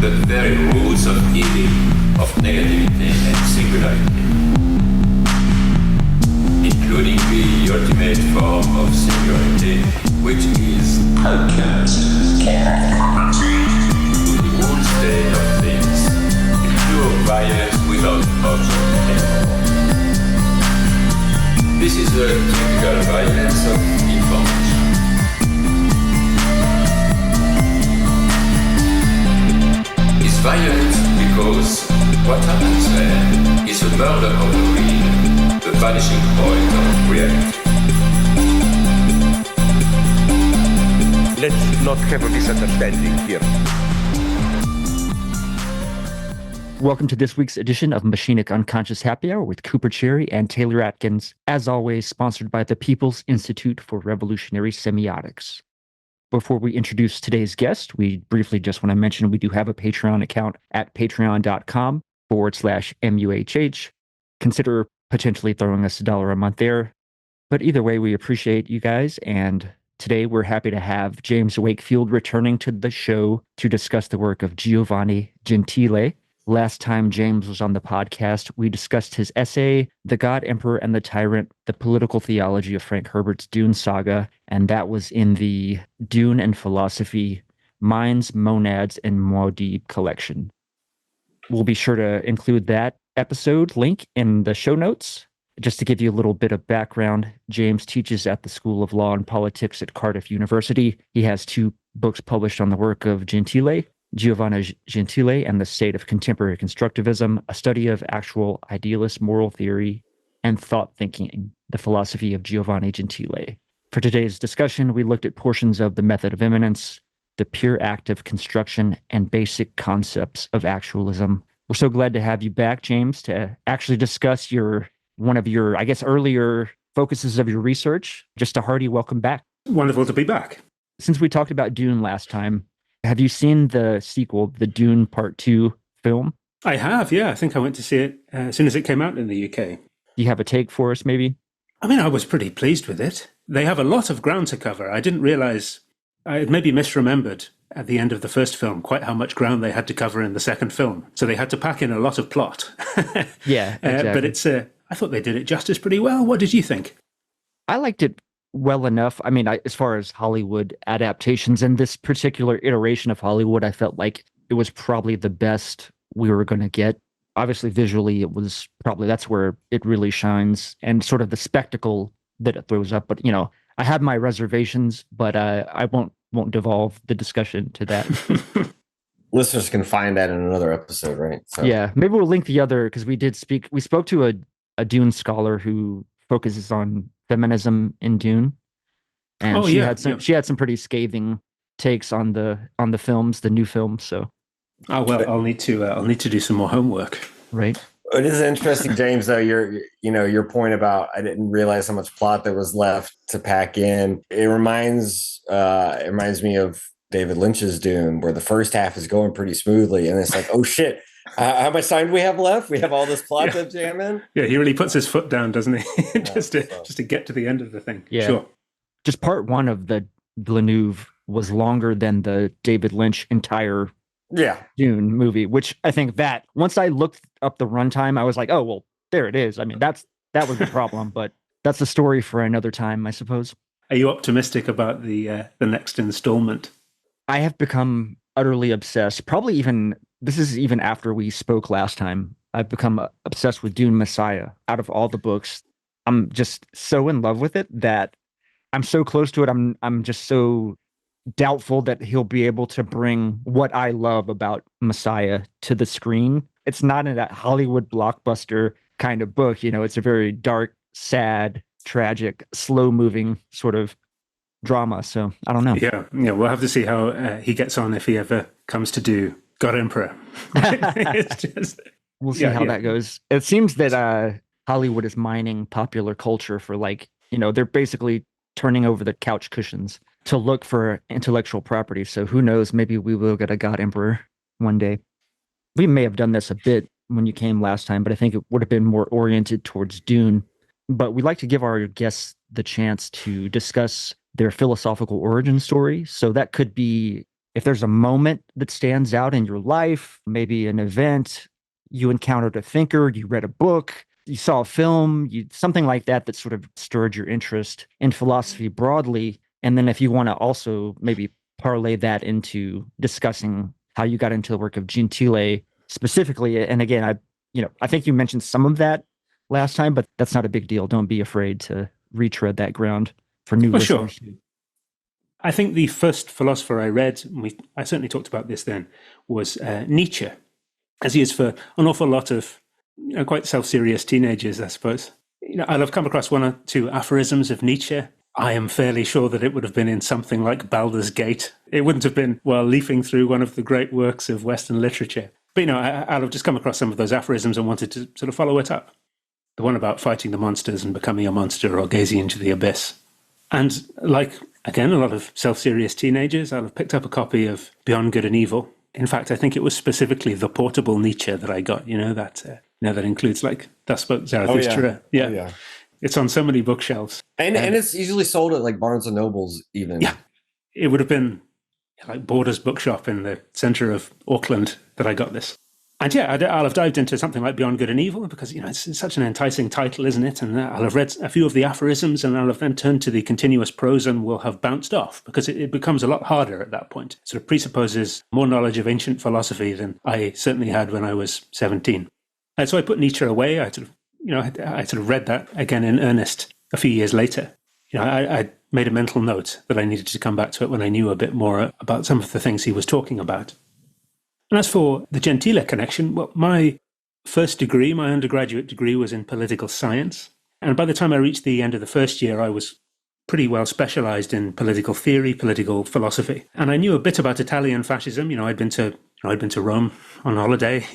the very roots of evil, of negativity and singularity, including the ultimate form of singularity, which is alchemy, to the whole state of things, pure violence without object anymore. This is the typical violence of information. It's violent because what happens there is a murder of the real, the vanishing point of reality. Let's not have a misunderstanding here. Welcome to this week's edition of Machinic Unconscious Happy Hour with Cooper Cherry and Taylor Atkins, as always sponsored by the People's Institute for Revolutionary Semiotics. Before we introduce today's guest, we briefly just want to mention we do have a Patreon account at patreon.com/MUHH. Consider potentially throwing us $1 a month there. But either way, we appreciate you guys, and today we're happy to have James Wakefield returning to the show to discuss the work of Giovanni Gentile. Last time James was on the podcast, we discussed his essay, The God, Emperor, and the Tyrant, The Political Theology of Frank Herbert's Dune Saga, and that was in the Dune and Philosophy, Minds, Monads, and Muad'Dib collection. We'll be sure to include that episode link in the show notes. Just to give you a little bit of background, James teaches at the School of Law and Politics at Cardiff University. He has 2 books published on the work of Gentile, Giovanni Gentile and the State of Contemporary Constructivism, a study of actual idealist moral theory and thought thinking, the philosophy of Giovanni Gentile. For today's discussion, we looked at portions of the method of immanence, the pure act of construction, and basic concepts of actualism. We're so glad to have you back, James, to actually discuss one of your, I guess, earlier focuses of your research. Just a hearty welcome back. Wonderful to be back. Since we talked about Dune last time, have you seen the sequel, the Dune Part 2 film? I have, yeah. I think I went to see it as soon as it came out in the UK. Do you have a take for us, maybe? I mean, I was pretty pleased with it. They have a lot of ground to cover. I didn't realize, I had maybe misremembered at the end of the first film quite how much ground they had to cover in the second film. So they had to pack in a lot of plot. Yeah, exactly. But I thought they did it justice pretty well. What did you think? I liked it well enough. I mean, as far as Hollywood adaptations and this particular iteration of Hollywood, I felt like it was probably the best we were going to get. Obviously, visually, it was probably, that's where it really shines, and sort of the spectacle that it throws up. But, I have my reservations, but I won't devolve the discussion to that. Listeners can find that in another episode, right? So. Yeah, maybe we'll link the other, because we spoke to a Dune scholar who focuses on feminism in Dune, and she had some pretty scathing takes on the films, the new films. So, I'll need to do some more homework. Right. It is interesting, James. Though your point about I didn't realize how much plot there was left to pack in. It reminds me of David Lynch's Dune, where the first half is going pretty smoothly, and it's like, oh shit. How much time do we have left? We have all this plot to jam in. Yeah, he really puts his foot down, doesn't he? just to get to the end of the thing. Yeah. Sure. Just part 1 of the Villeneuve was longer than the David Lynch entire Dune movie, which I think that once I looked up the runtime, I was like, oh well, there it is. I mean, that was the problem, but that's a story for another time, I suppose. Are you optimistic about the next installment? I have become utterly obsessed. Probably even. This is even after we spoke last time. I've become obsessed with Dune Messiah. Out of all the books, I'm just so in love with it that I'm so close to it. I'm just so doubtful that he'll be able to bring what I love about Messiah to the screen. It's not in that Hollywood blockbuster kind of book. It's a very dark, sad, tragic, slow-moving sort of drama. So I don't know. Yeah. We'll have to see how he gets on if he ever comes to do God Emperor. We'll see how that goes. It seems that Hollywood is mining popular culture for they're basically turning over the couch cushions to look for intellectual property. So who knows, maybe we will get a God Emperor one day. We may have done this a bit when you came last time, but I think it would have been more oriented towards Dune. But we like to give our guests the chance to discuss their philosophical origin story. So that could be if there's a moment that stands out in your life, maybe an event, you encountered a thinker, you read a book, you saw a film, something like that that sort of stirred your interest in philosophy broadly. And then if you want to also maybe parlay that into discussing how you got into the work of Gentile specifically. And again, I think you mentioned some of that last time, but that's not a big deal. Don't be afraid to retread that ground for new listeners. Sure. I think the first philosopher I read, I certainly talked about this then, was Nietzsche, as he is for an awful lot of quite self-serious teenagers, I suppose. I'll have come across one or two aphorisms of Nietzsche. I am fairly sure that it would have been in something like Baldur's Gate. It wouldn't have been while leafing through one of the great works of Western literature. But, I'll have just come across some of those aphorisms and wanted to sort of follow it up. The one about fighting the monsters and becoming a monster or gazing into the abyss. And like, again, a lot of self-serious teenagers, I'll have picked up a copy of Beyond Good and Evil. In fact, I think it was specifically the portable Nietzsche that I got, that includes like Thus Spoke Zarathustra. Oh, yeah. It's on so many bookshelves. And it's usually sold at like Barnes and Nobles even. Yeah. It would have been like Borders Bookshop in the center of Auckland that I got this. And yeah, I'll have dived into something like Beyond Good and Evil because, it's such an enticing title, isn't it? And I'll have read a few of the aphorisms and I'll have then turned to the continuous prose and will have bounced off because it becomes a lot harder at that point. It sort of presupposes more knowledge of ancient philosophy than I certainly had when I was 17. And so I put Nietzsche away. I sort of read that again in earnest a few years later. I made a mental note that I needed to come back to it when I knew a bit more about some of the things he was talking about. And as for the Gentile connection, well, my first degree, my undergraduate degree, was in political science. And by the time I reached the end of the first year, I was pretty well specialized in political theory, political philosophy. And I knew a bit about Italian fascism. I'd been to Rome on holiday.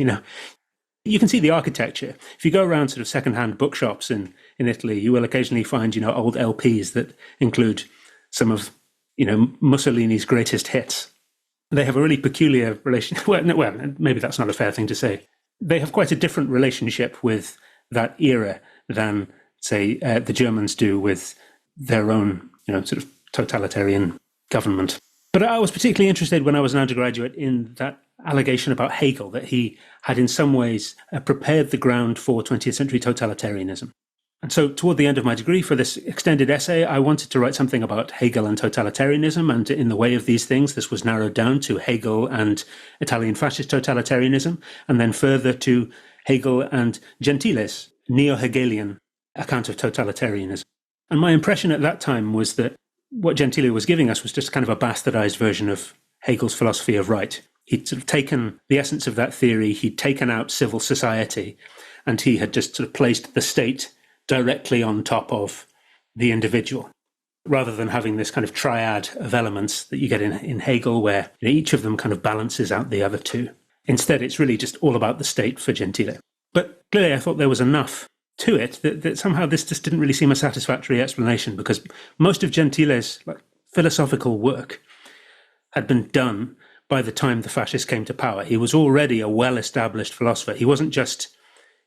You can see the architecture. If you go around sort of secondhand bookshops in Italy, you will occasionally find, old LPs that include some of, Mussolini's greatest hits. They have a really peculiar relation. Well, maybe that's not a fair thing to say. They have quite a different relationship with that era than, say, the Germans do with their own, sort of totalitarian government. But I was particularly interested when I was an undergraduate in that allegation about Hegel, that he had in some ways prepared the ground for 20th century totalitarianism. And so toward the end of my degree for this extended essay, I wanted to write something about Hegel and totalitarianism. And in the way of these things, this was narrowed down to Hegel and Italian fascist totalitarianism, and then further to Hegel and Gentile's neo-Hegelian account of totalitarianism. And my impression at that time was that what Gentile was giving us was just kind of a bastardized version of Hegel's philosophy of right. He'd sort of taken the essence of that theory, he'd taken out civil society, and he had just sort of placed the state directly on top of the individual, rather than having this kind of triad of elements that you get in Hegel, where each of them kind of balances out the other two. Instead, it's really just all about the state for Gentile. But clearly, I thought there was enough to it that somehow this just didn't really seem a satisfactory explanation, because most of Gentile's philosophical work had been done by the time the fascists came to power. He was already a well-established philosopher. He wasn't just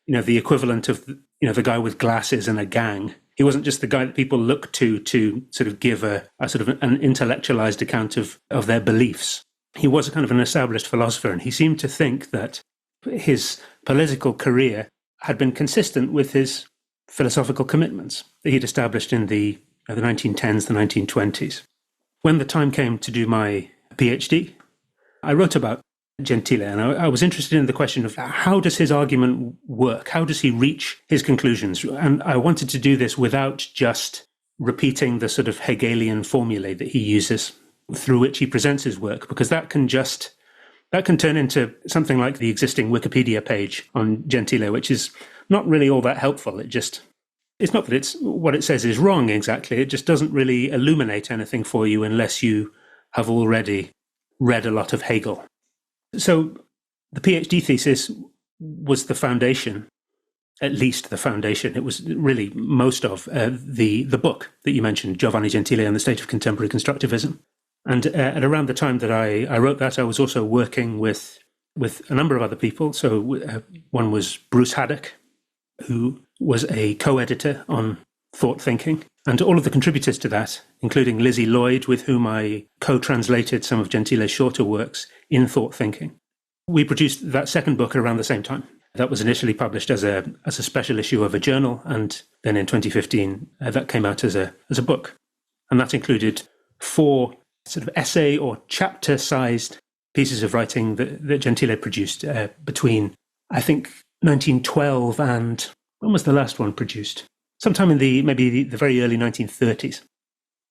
the equivalent of the guy with glasses and a gang. He wasn't just the guy that people looked to sort of give a sort of an intellectualized account of their beliefs. He was a kind of an established philosopher, and he seemed to think that his political career had been consistent with his philosophical commitments that he'd established in the 1910s, the 1920s. When the time came to do my PhD, I wrote about Gentile, and I was interested in the question of how does his argument work? How does he reach his conclusions? And I wanted to do this without just repeating the sort of Hegelian formulae that he uses through which he presents his work, because that can turn into something like the existing Wikipedia page on Gentile, which is not really all that helpful. It's not that it's what it says is wrong exactly. It just doesn't really illuminate anything for you unless you have already read a lot of Hegel. So the PhD thesis was the foundation, at least the foundation. It was really most of the book that you mentioned, Giovanni Gentile and the State of Contemporary Constructivism. And at around the time that I wrote that, I was also working with a number of other people. So one was Bruce Haddock, who was a co-editor on Thought Thinking. And all of the contributors to that, including Lizzie Lloyd, with whom I co-translated some of Gentile's shorter works in Thought Thinking. We produced that second book around the same time. That was initially published as a special issue of a journal, and then in 2015, that came out as a book. And that included 4 sort of essay or chapter-sized pieces of writing that Gentile produced between, I think, 1912 and, when was the last one produced? Sometime in the very early 1930s.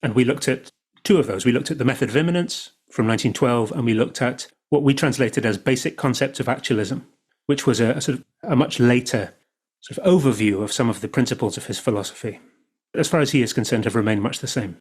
And we looked at 2 of those. We looked at The Method of Immanence from 1912, and we looked at what we translated as Basic Concepts of Actualism, which was a much later sort of overview of some of the principles of his philosophy. As far as he is concerned, have remained much the same.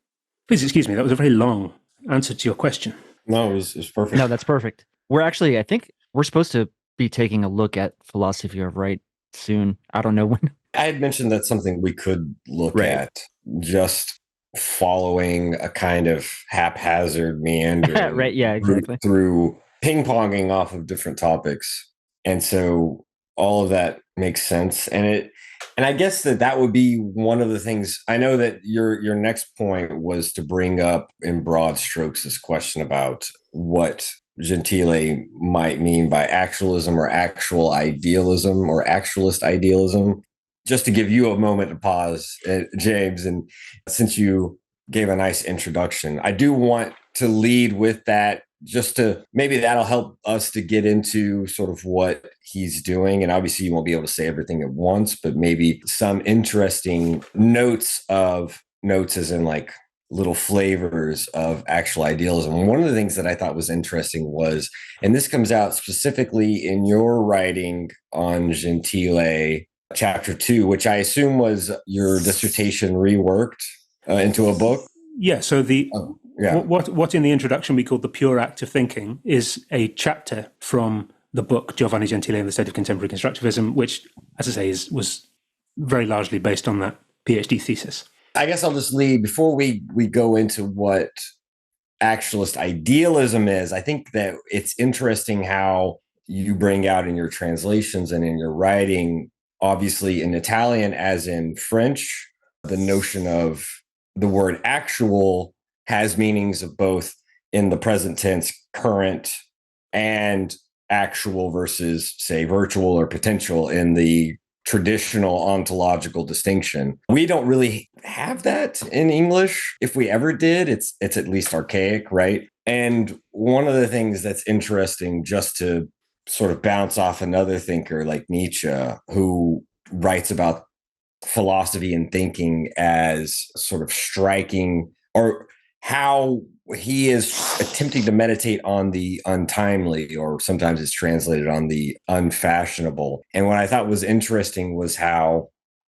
Please excuse me, that was a very long answer to your question. No, it was perfect. No, that's perfect. I think we're supposed to be taking a look at philosophy of right soon. I don't know when. I had mentioned that's something we could look at, just following a kind of haphazard meander right, yeah, exactly. through ping-ponging off of different topics. And so all of that makes sense. And I guess that would be one of the things. I know that your next point was to bring up in broad strokes this question about what Gentile might mean by actualism or actual idealism or actualist idealism. Just to give you a moment to pause, James, and since you gave a nice introduction, I do want to lead with that, just to maybe that'll help us to get into sort of what he's doing. And obviously you won't be able to say everything at once, but maybe some interesting notes as in like little flavors of actual idealism. And one of the things that I thought was interesting was, and this comes out specifically in your writing on Gentile, chapter 2, which I assume was your dissertation reworked into a book. Yeah. So what in the introduction we called the pure act of thinking is a chapter from the book Giovanni Gentile and the State of Contemporary Constructivism, which, as I say, was very largely based on that PhD thesis. I guess I'll just lead before we go into what actualist idealism is. I think that it's interesting how you bring out in your translations and in your writing, obviously in Italian as in French, the notion of the word actual has meanings of both in the present tense, current, and actual versus, say, virtual or potential in the traditional ontological distinction. We don't really have that in English. If we ever did, it's at least archaic, right? And one of the things that's interesting, just to sort of bounce off another thinker like Nietzsche, who writes about philosophy and thinking as sort of striking, or how he is attempting to meditate on the untimely, or sometimes it's translated on the unfashionable. And what I thought was interesting was how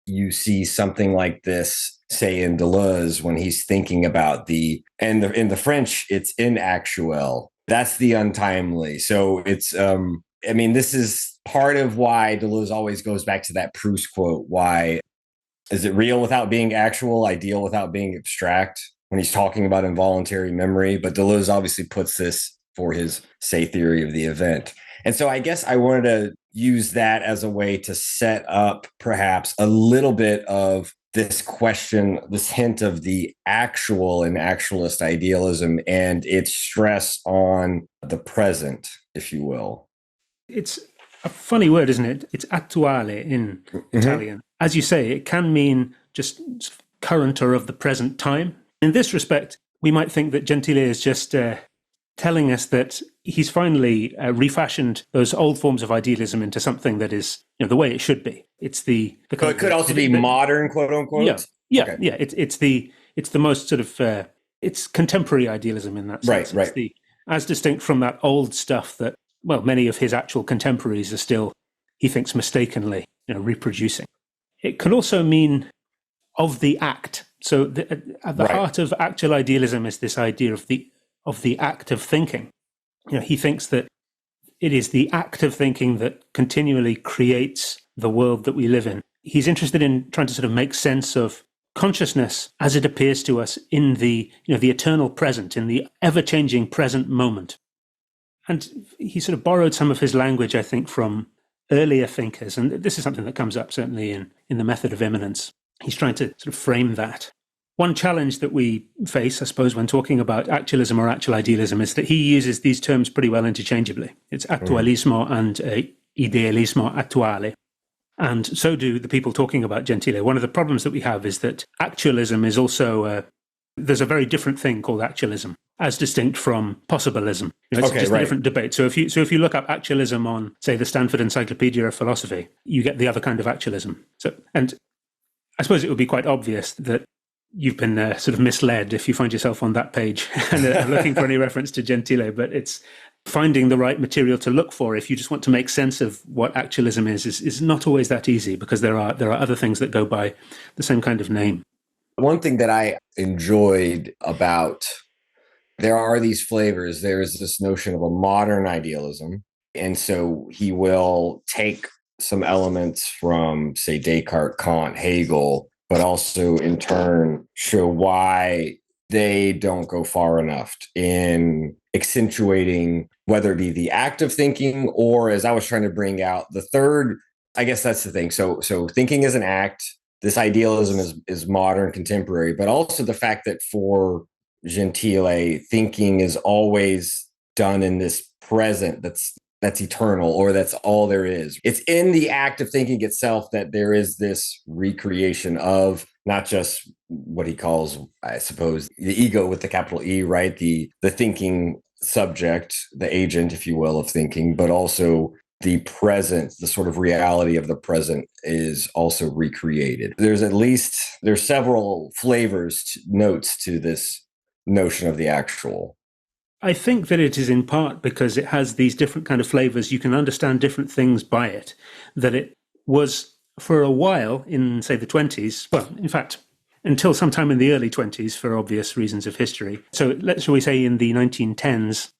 you see something like this, say in Deleuze, when he's thinking about in the French, it's inactuel. That's the untimely. So it's, this is part of why Deleuze always goes back to that Proust quote. Why is it real without being actual, ideal without being abstract, when he's talking about involuntary memory? But Deleuze obviously puts this for his, say, theory of the event. And so I guess I wanted to use that as a way to set up perhaps a little bit of this question, this hint of the actual and actualist idealism and its stress on the present, if you will. It's a funny word, isn't it? It's attuale in Italian. As you say, it can mean just current or of the present time. In this respect, we might think that Gentile is just telling us that he's finally refashioned those old forms of idealism into something that is, the way it should be. It's the so it could also be modern, quote unquote. Yeah. Okay. Yeah. It's the most sort of it's contemporary idealism in that sense. Right. It's as distinct from that old stuff that, well, many of his actual contemporaries are still, he thinks, mistakenly, reproducing. It can also mean of the act. So at the heart of actual idealism is this idea of the act of thinking. He thinks that it is the act of thinking that continually creates the world that we live in. He's interested in trying to sort of make sense of consciousness as it appears to us in the eternal present, in the ever-changing present moment. And he sort of borrowed some of his language, I think, from earlier thinkers. And this is something that comes up certainly in the Method of Immanence. He's trying to sort of frame that. One challenge that we face, I suppose, when talking about actualism or actual idealism is that he uses these terms pretty well interchangeably. It's actualismo and idealismo attuale. And so do the people talking about Gentile. One of the problems that we have is that actualism is also, there's a very different thing called actualism, as distinct from possibilism. It's just a different debate. So if you look up actualism on, say, the Stanford Encyclopedia of Philosophy, you get the other kind of actualism. And I suppose it would be quite obvious that you've been sort of misled if you find yourself on that page and looking for any reference to Gentile, but it's finding the right material to look for if you just want to make sense of what actualism is not always that easy, because there are other things that go by the same kind of name. One thing that I enjoyed about, there are these flavors. There's this notion of a modern idealism. And so he will take some elements from, say, Descartes, Kant, Hegel, but also in turn show why they don't go far enough in accentuating whether it be the act of thinking, or, as I was trying to bring out, the third, I guess that's the thing. So thinking is an act. This idealism is modern, contemporary, but also the fact that for Gentile, thinking is always done in this present that's eternal, or that's all there is. It's in the act of thinking itself that there is this recreation of not just what he calls, I suppose, the ego with the capital E, right? The thinking subject, the agent, if you will, of thinking, but also the present, the sort of reality of the present is also recreated. There's several flavors, notes to this notion of the actual. I think that it is in part because it has these different kind of flavors. You can understand different things by it. That it was for a while in, say, the 20s, well, in fact, until sometime in the early 20s for obvious reasons of history. So shall we say in the 1910s,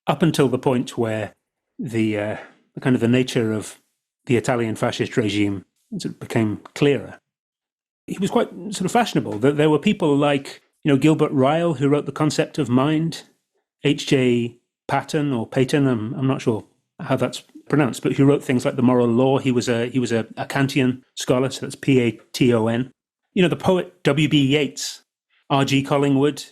up until the point where the kind of the nature of the Italian fascist regime sort of became clearer. He was quite sort of fashionable. There were people like, Gilbert Ryle, who wrote The Concept of Mind, H.J. Patton or Peyton, I'm not sure how that's pronounced, but who wrote things like The Moral Law. He was a Kantian scholar, so that's Paton. The poet W.B. Yeats, R.G. Collingwood,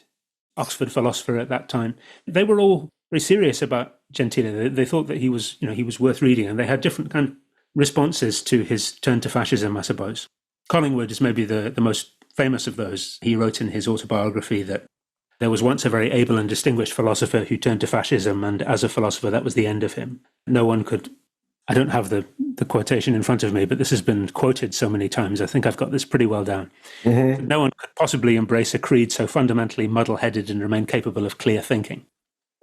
Oxford philosopher at that time. They were all very serious about Gentile. They thought that he was worth reading, and they had different kind of responses to his turn to fascism, I suppose. Collingwood is maybe the most famous of those. He wrote in his autobiography that there was once a very able and distinguished philosopher who turned to fascism, and as a philosopher, that was the end of him. No one could, I don't have the quotation in front of me, but this has been quoted so many times. I think I've got this pretty well down. Mm-hmm. No one could possibly embrace a creed so fundamentally muddle-headed and remain capable of clear thinking.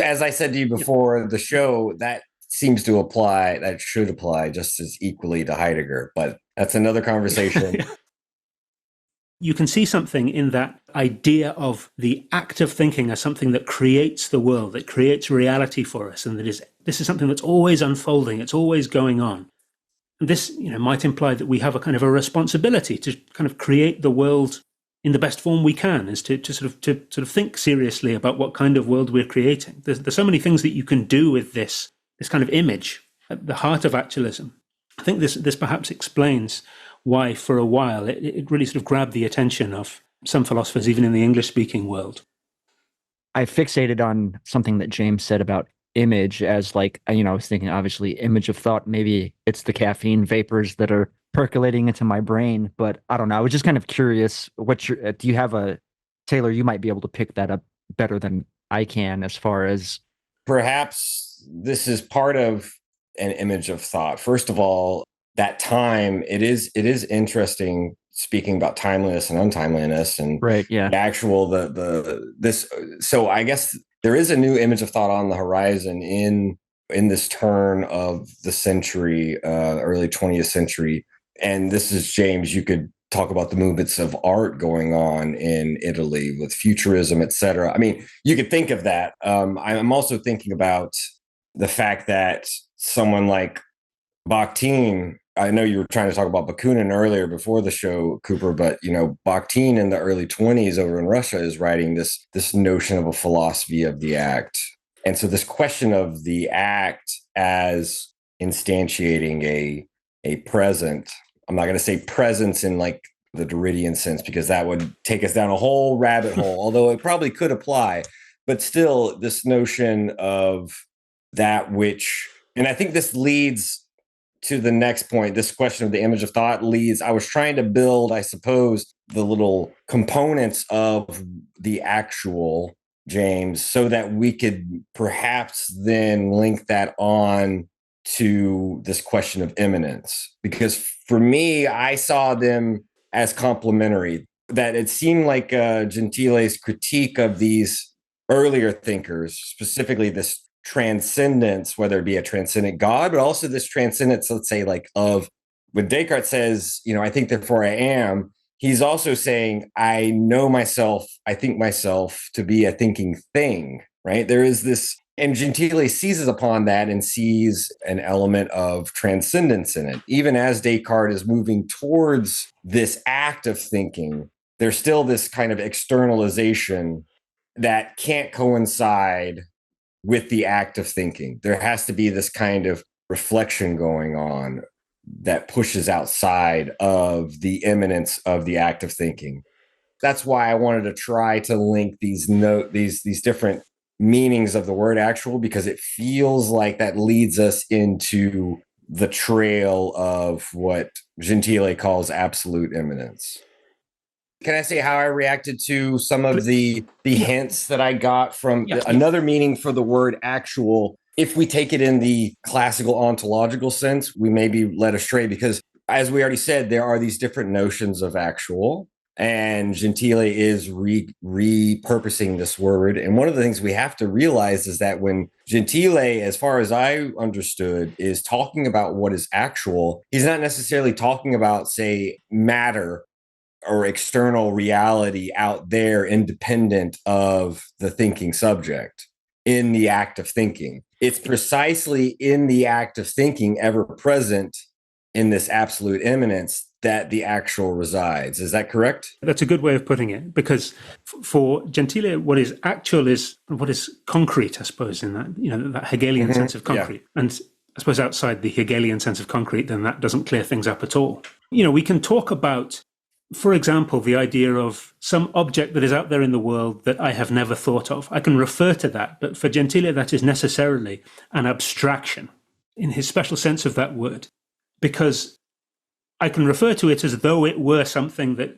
As I said to you before the show, that seems to apply, that should apply just as equally to Heidegger, but that's another conversation. Yeah. You can see something in that idea of the act of thinking as something that creates the world, that creates reality for us, and this is something that's always unfolding, it's always going on. And this, might imply that we have a kind of a responsibility to kind of create the world in the best form we can, is to sort of think seriously about what kind of world we're creating. There's so many things that you can do with this kind of image at the heart of actualism. I think this perhaps explains why for a while it really sort of grabbed the attention of some philosophers, even in the English-speaking world. I fixated on something that James said about image as I was thinking, obviously, image of thought. Maybe it's the caffeine vapors that are percolating into my brain, but I don't know. I was just kind of curious, do you have Taylor, you might be able to pick that up better than I can as far as... Perhaps this is part of an image of thought. First of all, that time, it is interesting speaking about timeliness and untimeliness and right, yeah. The actual so I guess there is a new image of thought on the horizon in this turn of the century, early 20th century. And this is, James, you could talk about the movements of art going on in Italy with futurism, et cetera. I mean, you could think of that. I'm also thinking about the fact that someone like Bakhtin, I know you were trying to talk about Bakunin earlier before the show, Cooper, but Bakhtin in the early 20s over in Russia is writing this notion of a philosophy of the act. And so this question of the act as instantiating a present, I'm not going to say presence in like the Derridian sense, because that would take us down a whole rabbit hole, although it probably could apply. But still, this notion of that which, and I think this leads to the next point, this question of the image of thought leads, I was trying to build, I suppose, the little components of the actual, James, so that we could perhaps then link that on to this question of immanence. Because for me, I saw them as complementary, that it seemed like Gentile's critique of these earlier thinkers, specifically this transcendence, whether it be a transcendent God, but also this transcendence, let's say, like of when Descartes says, I think, therefore I am, he's also saying, I know myself, I think myself to be a thinking thing, right? There is this, and Gentile seizes upon that and sees an element of transcendence in it. Even as Descartes is moving towards this act of thinking, there's still this kind of externalization that can't coincide with the act of thinking. There has to be this kind of reflection going on that pushes outside of the immanence of the act of thinking. That's why I wanted to try to link these different meanings of the word actual, because it feels like that leads us into the trail of what Gentile calls absolute immanence. Can I say how I reacted to some of the hints that I got from another meaning for the word actual? If we take it in the classical ontological sense, we may be led astray because, as we already said, there are these different notions of actual, and Gentile is repurposing this word. And one of the things we have to realize is that when Gentile, as far as I understood, is talking about what is actual, he's not necessarily talking about, say, matter or external reality out there independent of the thinking subject in the act of thinking. It's precisely in the act of thinking, ever present in this absolute immanence, that the actual resides. Is that correct? That's a good way of putting it, because for Gentile, what is actual is what is concrete, I suppose, in that, that Hegelian sense of concrete. Yeah. And I suppose outside the Hegelian sense of concrete, then that doesn't clear things up at all. We can talk about, for example, the idea of some object that is out there in the world that I have never thought of. I can refer to that, but for Gentile, that is necessarily an abstraction in his special sense of that word, because I can refer to it as though it were something that,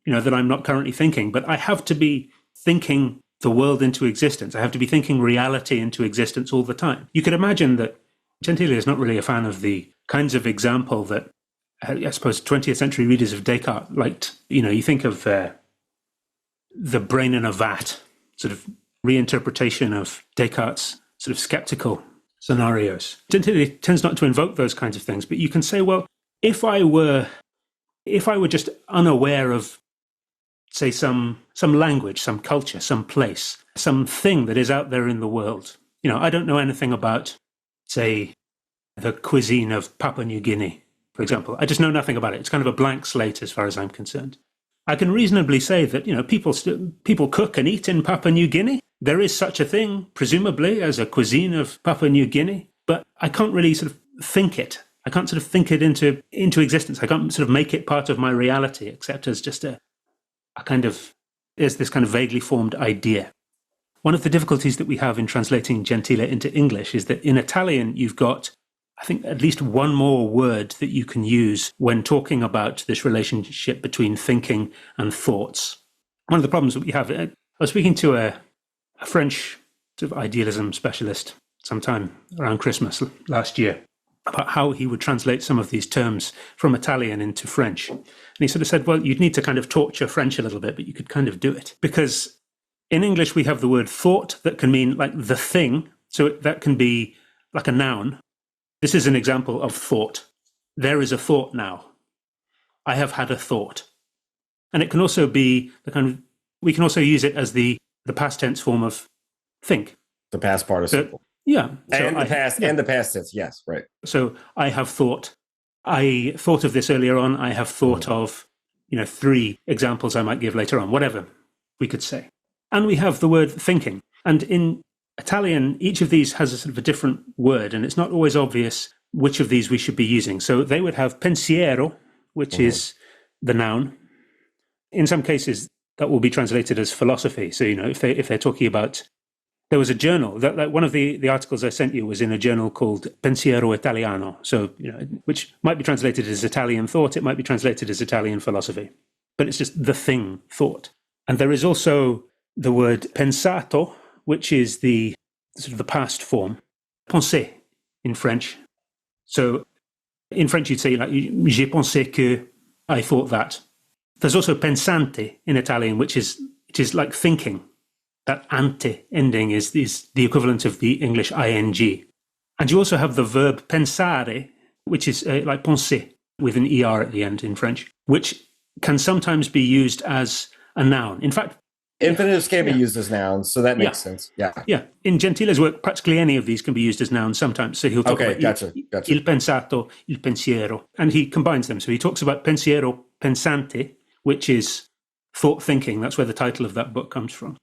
that I'm not currently thinking, but I have to be thinking the world into existence. I have to be thinking reality into existence all the time. You could imagine that Gentile is not really a fan of the kinds of example that I suppose 20th century readers of Descartes liked. You think of the brain in a vat, sort of reinterpretation of Descartes' sort of skeptical scenarios. Gentile tends not to invoke those kinds of things, but you can say, well, if I were just unaware of, say, some language, some culture, some place, some thing that is out there in the world, I don't know anything about, say, the cuisine of Papua New Guinea, for example. I just know nothing about it. It's kind of a blank slate as far as I'm concerned. I can reasonably say that, people cook and eat in Papua New Guinea. There is such a thing, presumably, as a cuisine of Papua New Guinea, but I can't really sort of think it. I can't sort of think it into existence. I can't sort of make it part of my reality, except as just a kind of, as this kind of vaguely formed idea. One of the difficulties that we have in translating Gentile into English is that in Italian, you've got, I think, at least one more word that you can use when talking about this relationship between thinking and thoughts. One of the problems that we have, I was speaking to a French sort of idealism specialist sometime around Christmas last year about how he would translate some of these terms from Italian into French. And he sort of said, well, you'd need to kind of torture French a little bit, but you could kind of do it. Because in English, we have the word thought that can mean like the thing. So that can be like a noun. This is an example of thought. There is a thought now. I have had a thought. And it can also be the kind of, we can also use it as the past tense form of think. The past participle. Yeah. So and the past tense, yes, right. So I have thought. I thought of this earlier on. I have thought of, 3 examples I might give later on, whatever we could say. And we have the word thinking. And in Italian, each of these has a sort of a different word, and it's not always obvious which of these we should be using. So they would have pensiero, which is the noun. In some cases, that will be translated as philosophy. So, if they're talking about, there was a journal that one of the articles I sent you was in a journal called Pensiero Italiano. So, which might be translated as Italian thought. It might be translated as Italian philosophy, but it's just the thing thought. And there is also the word pensato, which is the sort of the past form, penser in French. So in French, you'd say like, j'ai pensé que, I thought that. There's also pensante in Italian, which is like thinking. That ante ending is the equivalent of the English ing. And you also have the verb pensare, which is like penser, with an er at the end in French, which can sometimes be used as a noun. In fact, infinitives can be used as nouns, so that makes sense. Yeah. Yeah. In Gentile's work, practically any of these can be used as nouns sometimes. So he'll talk about gotcha. il pensato, il pensiero, and he combines them. So he talks about pensiero pensante, which is thought thinking. That's where the title of that book comes from.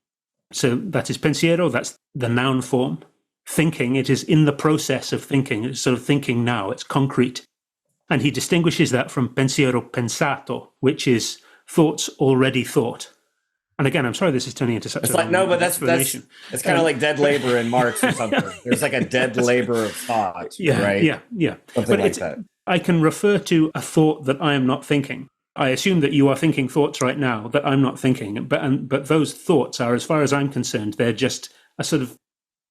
So that is pensiero, that's the noun form. Thinking, it is in the process of thinking. It's sort of thinking now, it's concrete. And he distinguishes that from pensiero pensato, which is thoughts already thought. And again, I'm sorry this is turning into such it's a like, no, but that's it's kind of like dead labor in Marx or something. There's like a dead labor of thought, right? Yeah. Something but like that. I can refer to a thought that I am not thinking. I assume that you are thinking thoughts right now that I'm not thinking, but those thoughts are, as far as I'm concerned, they're just a sort of...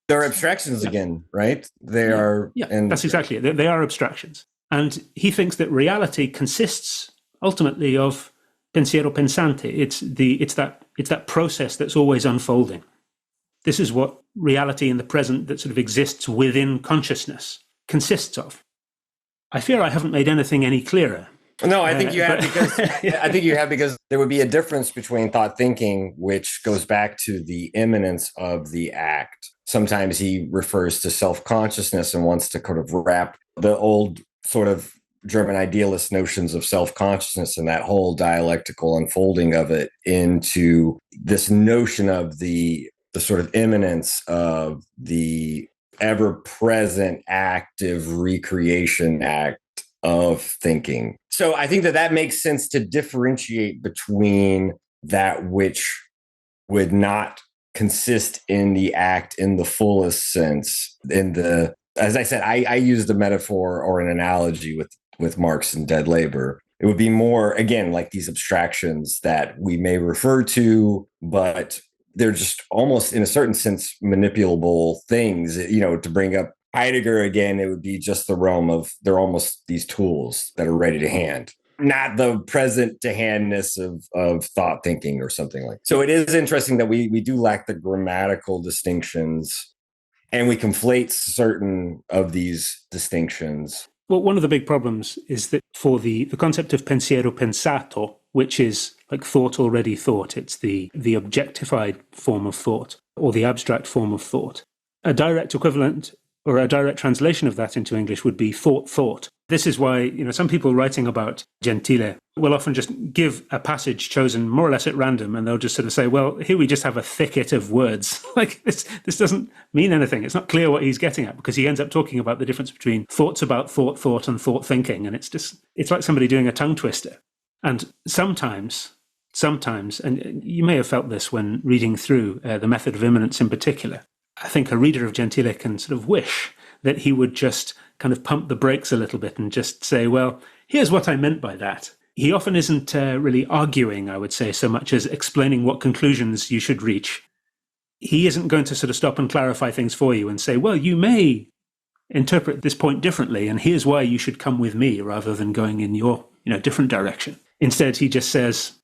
They're abstractions again, right? They are... Yeah, that's exactly it. They are abstractions. And he thinks that reality consists ultimately of pensiero pensante. It's that process that's always unfolding. This is what reality in the present that sort of exists within consciousness consists of. I fear I haven't made anything any clearer. No, I think you have because there would be a difference between thought thinking, which goes back to the immanence of the act. Sometimes he refers to self-consciousness and wants to kind of wrap the old sort of German idealist notions of self-consciousness and that whole dialectical unfolding of it into this notion of the sort of immanence of the ever-present active recreation act of thinking. So I think that makes sense to differentiate between that which would not consist in the act in the fullest sense. As I said, I used a metaphor or an analogy with Marx and dead labor. It would be more, again, like these abstractions that we may refer to, but they're just almost, in a certain sense, manipulable things. To bring up Heidegger again, it would be just the realm of, they're almost these tools that are ready to hand, not the present to handness of thought thinking or something like that. So it is interesting that we do lack the grammatical distinctions, and we conflate certain of these distinctions. Well, one of the big problems is that for the concept of pensiero pensato, which is like thought already thought, it's the objectified form of thought or the abstract form of thought. A direct equivalent or a direct translation of that into English would be thought. This is why, some people writing about Gentile will often just give a passage chosen more or less at random, and they'll just sort of say, well, here we just have a thicket of words. Like this doesn't mean anything. It's not clear what he's getting at, because he ends up talking about the difference between thoughts about thought and thought thinking. And it's like somebody doing a tongue twister. And sometimes, and you may have felt this when reading through the Method of Immanence in particular, I think a reader of Gentile can sort of wish that he would just kind of pump the brakes a little bit and just say, well, here's what I meant by that. He often isn't really arguing, I would say, so much as explaining what conclusions you should reach. He isn't going to sort of stop and clarify things for you and say, well, you may interpret this point differently, and here's why you should come with me rather than going in your different direction. Instead, he just says,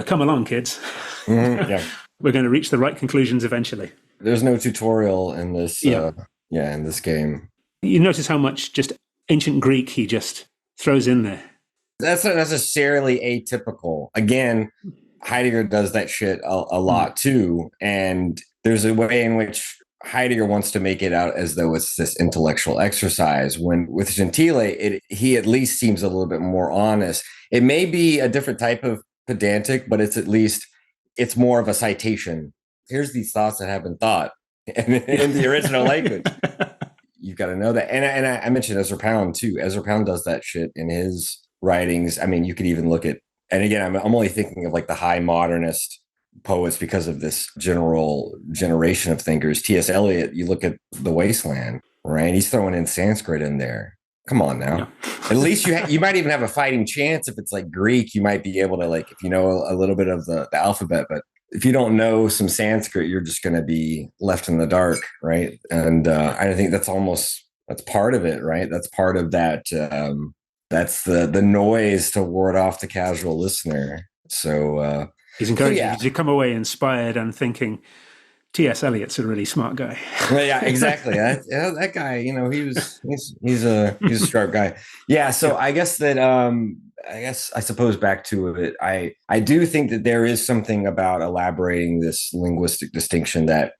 come along, kids. Mm-hmm, yeah. We're going to reach the right conclusions eventually. There's no tutorial in this. In this game. You notice how much just ancient Greek he just throws in there. That's not necessarily atypical. Again, Heidegger does that shit a lot too. And there's a way in which Heidegger wants to make it out as though it's this intellectual exercise, when with Gentile, he at least seems a little bit more honest. It may be a different type of pedantic, but it's more of a citation. Here's these thoughts that have been thought in the original language. You've got to know that. And I mentioned Ezra Pound too. Ezra Pound does that shit in his writings. I mean, you could even look at and again, I'm only thinking of like the high modernist poets because of this general generation of thinkers. T.S. Eliot, you look at The Wasteland, right? He's throwing in Sanskrit in there. Come on now. Yeah. At least you might even have a fighting chance if it's like Greek. You might be able to, like, if you know a little bit of the alphabet, but if you don't know some Sanskrit, you're just going to be left in the dark, right? And I think that's part of it, right? That's part of that. That's the noise to ward off the casual listener. So he's encouraging you to come away inspired and thinking, T.S. Eliot's a really smart guy. Well, yeah, exactly. That guy, he's a sharp guy. Yeah. So I guess that I suppose back to it, I do think that there is something about elaborating this linguistic distinction that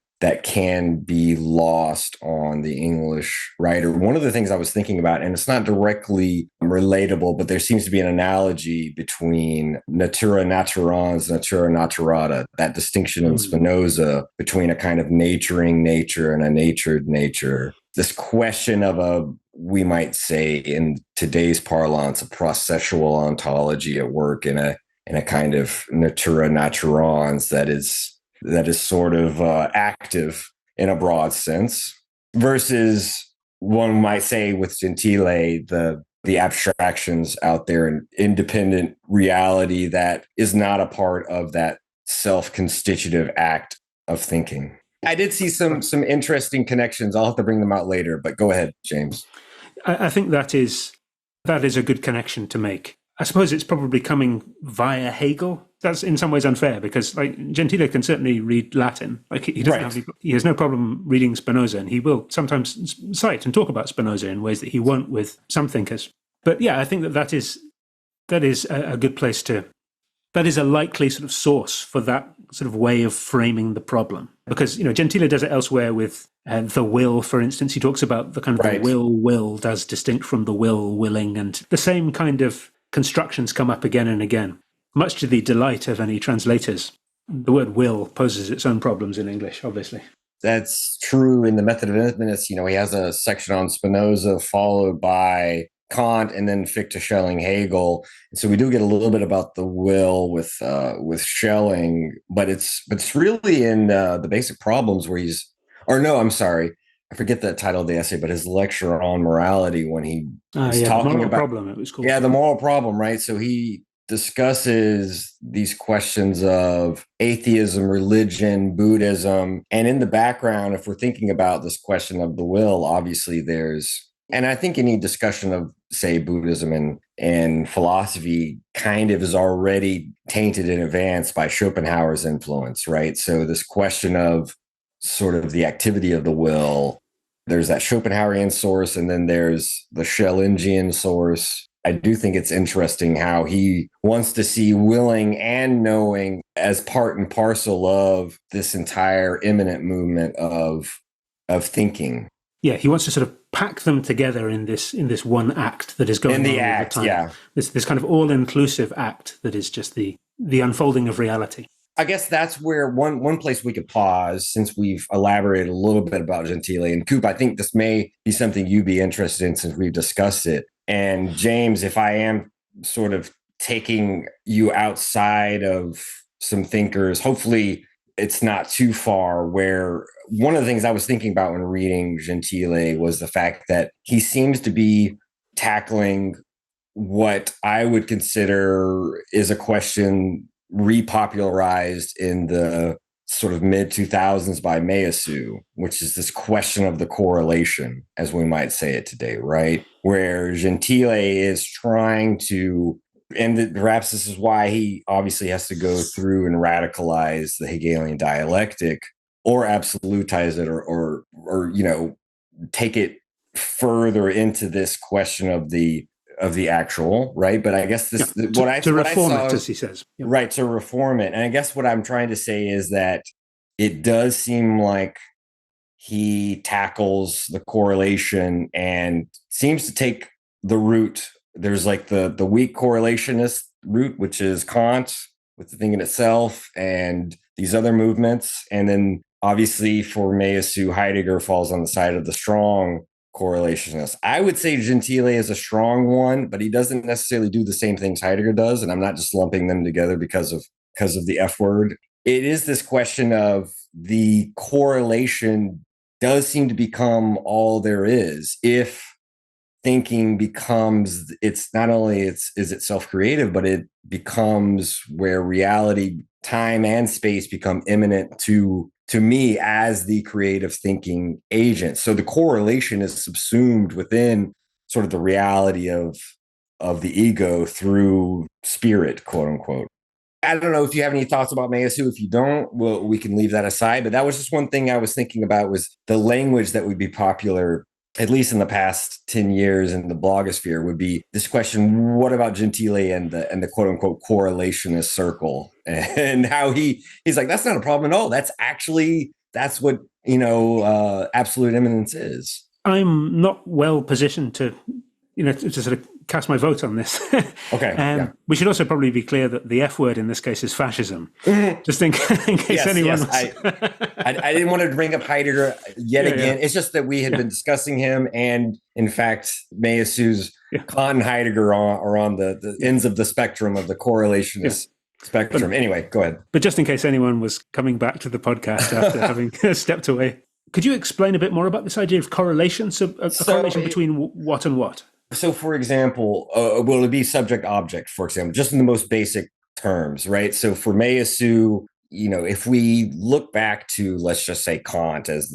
can be lost on the English writer. One of the things I was thinking about, and it's not directly relatable, but there seems to be an analogy between natura naturans, natura naturata, that distinction in Spinoza between a kind of naturing nature and a natured nature. This question of we might say in today's parlance, a processual ontology at work in a kind of natura naturans that is sort of active in a broad sense, versus one might say with Gentile, the abstractions out there and independent reality that is not a part of that self-constitutive act of thinking. I did see some interesting connections. I'll have to bring them out later, but go ahead, James. I think that is a good connection to make. I suppose it's probably coming via Hegel. That's in some ways unfair because, like, Gentile can certainly read Latin. Like, he doesn't he has no problem reading Spinoza, and he will sometimes cite and talk about Spinoza in ways that he won't with some thinkers. But yeah, I think that is a good place to. That is a likely sort of source for that sort of way of framing the problem, because Gentile does it elsewhere with the will, for instance. He talks about the kind of the will as distinct from the willing, and the same kind of constructions come up again and again, much to the delight of any translators. The word will poses its own problems in English, obviously. That's true in the Method of Infiniteness. He has a section on Spinoza followed by Kant and then Fichte, Schelling, Hegel. And so we do get a little bit about the will with Schelling, but it's really in the basic problems where I forget the title of the essay, but his lecture on morality when he was talking about problem, it was called. Yeah, the moral problem, right? So he discusses these questions of atheism, religion, Buddhism. And in the background, if we're thinking about this question of the will, obviously and I think any discussion of, say, Buddhism and philosophy kind of is already tainted in advance by Schopenhauer's influence, right? So this question of sort of the activity of the will, there's that Schopenhauerian source, and then there's the Schellingian source. I do think it's interesting how he wants to see willing and knowing as part and parcel of this entire immanent movement of thinking. Yeah, he wants to sort of pack them together in this one act that is going on all the time. Yeah. This kind of all-inclusive act that is just the unfolding of reality. I guess that's where one place we could pause, since we've elaborated a little bit about Gentile. And Coop, I think this may be something you'd be interested in since we've discussed it. And James, if I am sort of taking you outside of some thinkers, hopefully it's not too far, where one of the things I was thinking about when reading Gentile was the fact that he seems to be tackling what I would consider is a question repopularized in the sort of mid-2000s by Meillassoux, which is this question of the correlation, as we might say it today, right? Where Gentile is trying to, and perhaps this is why he obviously has to go through and radicalize the Hegelian dialectic, or absolutize it, or take it further into this question of the actual, right? But I guess to reform it, as he says. Yep. Right, to reform it. And I guess what I'm trying to say is that it does seem like he tackles the correlation and seems to take the route. There's like the weak correlationist route, which is Kant with the thing in itself and these other movements. And then obviously for Meillassoux, Heidegger falls on the side of the strong correlationist. I would say Gentile is a strong one, but he doesn't necessarily do the same things Heidegger does. And I'm not just lumping them together because of the F word. It is this question of the correlation does seem to become all there is if thinking becomes, it's not only is it self-creative, but it becomes where reality, time and space become immanent to me as the creative thinking agent. So the correlation is subsumed within sort of the reality of the ego through spirit, quote unquote. I don't know if you have any thoughts about Meillassoux. If you don't, well, we can leave that aside. But that was just one thing I was thinking about, was the language that would be popular, at least in the past 10 years in the blogosphere, would be this question: what about Gentile and the quote unquote correlationist circle? And how he's like, that's not a problem at all. That's what absolute immanence is. I'm not well positioned to sort of cast my vote on this. Okay. We should also probably be clear that the F word in this case is fascism. Just in case anyone was... I didn't want to bring up Heidegger yet again. Yeah. It's just that we had been discussing him, and in fact, Meillassoux, Kant and Heidegger are on the ends of the spectrum of the correlationist spectrum. But, anyway, go ahead. But just in case anyone was coming back to the podcast after having stepped away, could you explain a bit more about this idea of correlation? So a correlation between what and what? So, for example, will it be subject-object, for example, just in the most basic terms, right? So for Meillassoux, if we look back to, let's just say, Kant as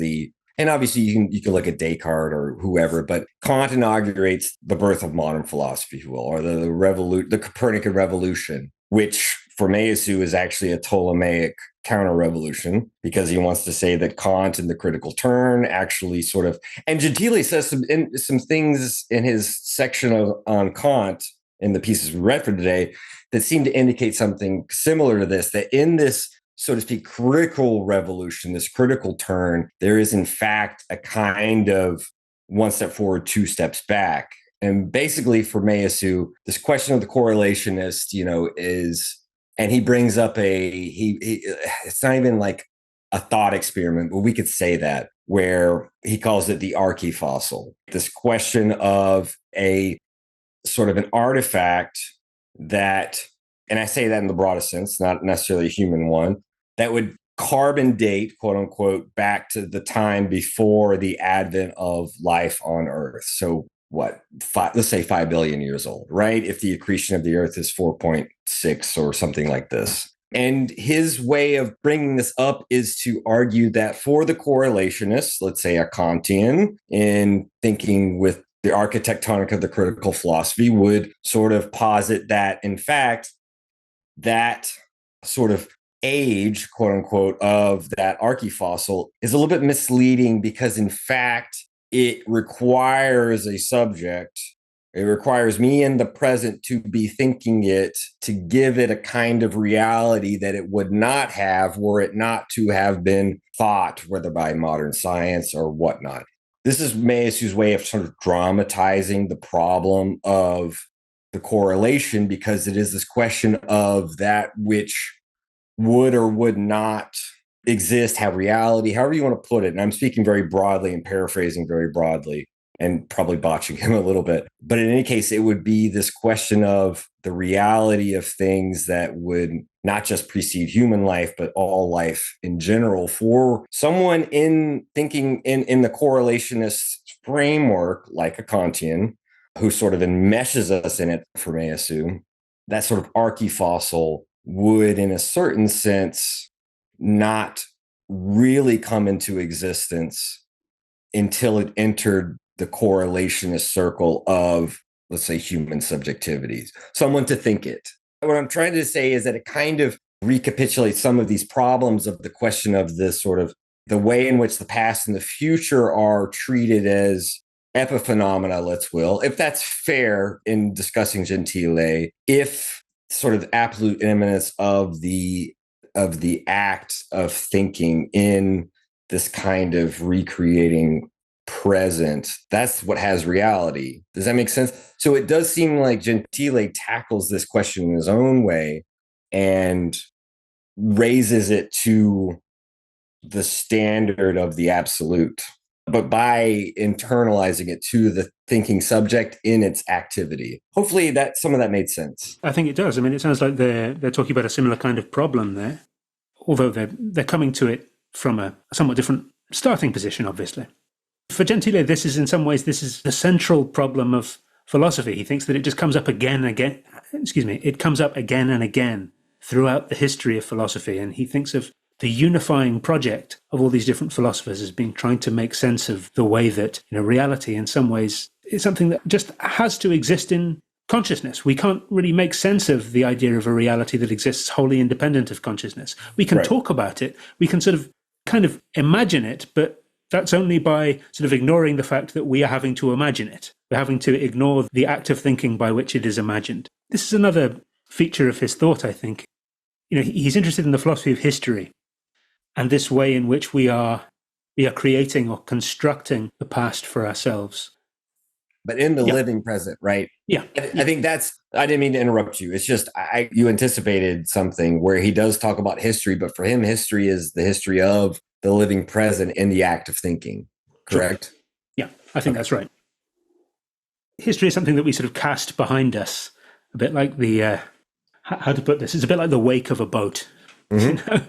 and obviously you can look at Descartes or whoever, but Kant inaugurates the birth of modern philosophy, if you will, or the Copernican revolution, which for Meillassoux is actually a Ptolemaic counter-revolution, because he wants to say that Kant and the critical turn actually sort of, and Gentile says some things in his section on Kant in the pieces we read for today that seem to indicate something similar to this, that in this, so to speak, critical revolution, this critical turn, there is in fact a kind of one step forward, two steps back. And basically for Meillassoux, this question of the correlationist, is, and he brings up it's not even like a thought experiment, but we could say that, where he calls it the archifossil. This question of a sort of an artifact that, and I say that in the broadest sense, not necessarily a human one, that would carbon date, quote unquote, back to the time before the advent of life on Earth. So let's say 5 billion years old, right? If the accretion of the Earth is 4.6 or something like this. And his way of bringing this up is to argue that for the correlationists, let's say a Kantian, in thinking with the architectonic of the critical philosophy, would sort of posit that, in fact, that sort of age, quote unquote, of that archifossil is a little bit misleading, because in fact, it requires a subject. It requires me in the present to be thinking it, to give it a kind of reality that it would not have were it not to have been thought, whether by modern science or whatnot. This is Meillassoux' way of sort of dramatizing the problem of the correlation, because it is this question of that which would or would not exist, have reality, however you want to put it. And I'm speaking very broadly and paraphrasing very broadly and probably botching him a little bit. But in any case, it would be this question of the reality of things that would not just precede human life, but all life in general. For someone in thinking in the correlationist framework, like a Kantian, who sort of enmeshes us in it for Meillassoux, that sort of archifossil would, in a certain sense, not really come into existence until it entered the correlationist circle of, let's say, human subjectivities, someone to think it. What I'm trying to say is that it kind of recapitulates some of these problems of the question of this sort of the way in which the past and the future are treated as epiphenomena, let's will, if that's fair in discussing Gentile, if sort of absolute immanence of the act of thinking in this kind of recreating present, that's what has reality. Does that make sense? So it does seem like Gentile tackles this question in his own way and raises it to the standard of the absolute. but by internalizing it to the thinking subject in its activity. Hopefully that some of that made sense. I think it does. I mean, it sounds like they're talking about a similar kind of problem there, although they're coming to it from a somewhat different starting position, obviously. For Gentile, this is the central problem of philosophy. He thinks that it just comes up again and again. It comes up again and again throughout the history of philosophy, and he thinks of the unifying project of all these different philosophers as being trying to make sense of the way that, reality in some ways is something that just has to exist in consciousness. We can't really make sense of the idea of a reality that exists wholly independent of consciousness. We can talk about it. We can kind of imagine it, but that's only by sort of ignoring the fact that we are having to imagine it. We're having to ignore the act of thinking by which it is imagined. This is another feature of his thought, I think. He's interested in the philosophy of history and this way in which we are creating or constructing the past for ourselves. But in the living present, right? Yeah. I think I didn't mean to interrupt you. It's just, you anticipated something where he does talk about history, but for him, history is the history of the living present in the act of thinking, correct? Sure. Yeah, I think that's right. History is something that we sort of cast behind us, a bit like the, how to put this, it's a bit like the wake of a boat. Mm-hmm.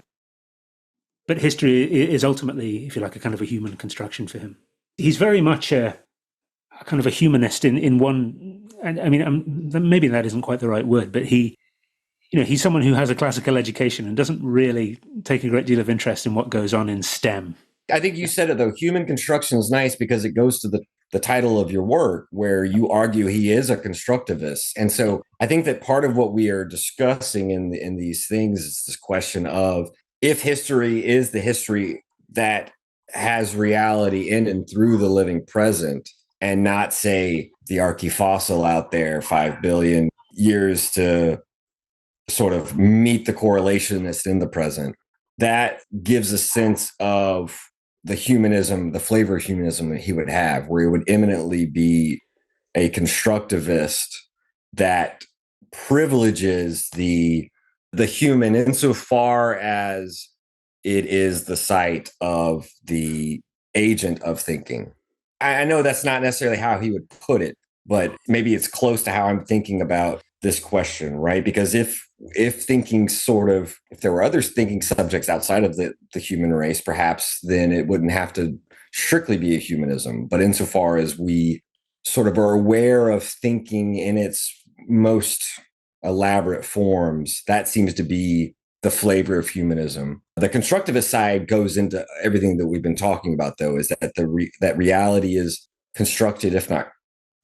But history is ultimately, if you like, a kind of a human construction for him. He's very much a kind of a humanist in one, I mean, maybe that isn't quite the right word, but he's someone who has a classical education and doesn't really take a great deal of interest in what goes on in STEM. I think you said it, though. Human construction is nice because it goes to the title of your work, where you argue he is a constructivist. And so I think that part of what we are discussing in these things is this question of, if history is the history that has reality in and through the living present, and not, say, the archaefossil out there 5 billion years to sort of meet the correlation that's in the present, that gives a sense of the humanism, the flavor of humanism that he would have, where he would eminently be a constructivist that privileges the human insofar as it is the site of the agent of thinking. I know that's not necessarily how he would put it, but maybe it's close to how I'm thinking about this question, right? Because if thinking if there were other thinking subjects outside of the human race, perhaps then it wouldn't have to strictly be a humanism. But insofar as we sort of are aware of thinking in its most elaborate forms, that seems to be the flavor of humanism. The constructivist side goes into everything that we've been talking about, though, is that that reality is constructed, if not,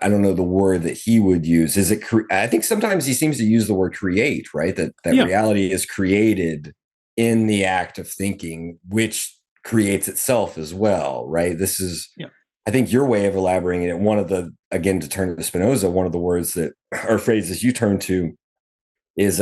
I don't know the word that he would use. Is it? I think sometimes he seems to use the word create, right? That reality is created in the act of thinking, which creates itself as well, right? This is, I think, your way of elaborating it. One of the, again, to turn to Spinoza, one of the words that, or phrases you turn to, is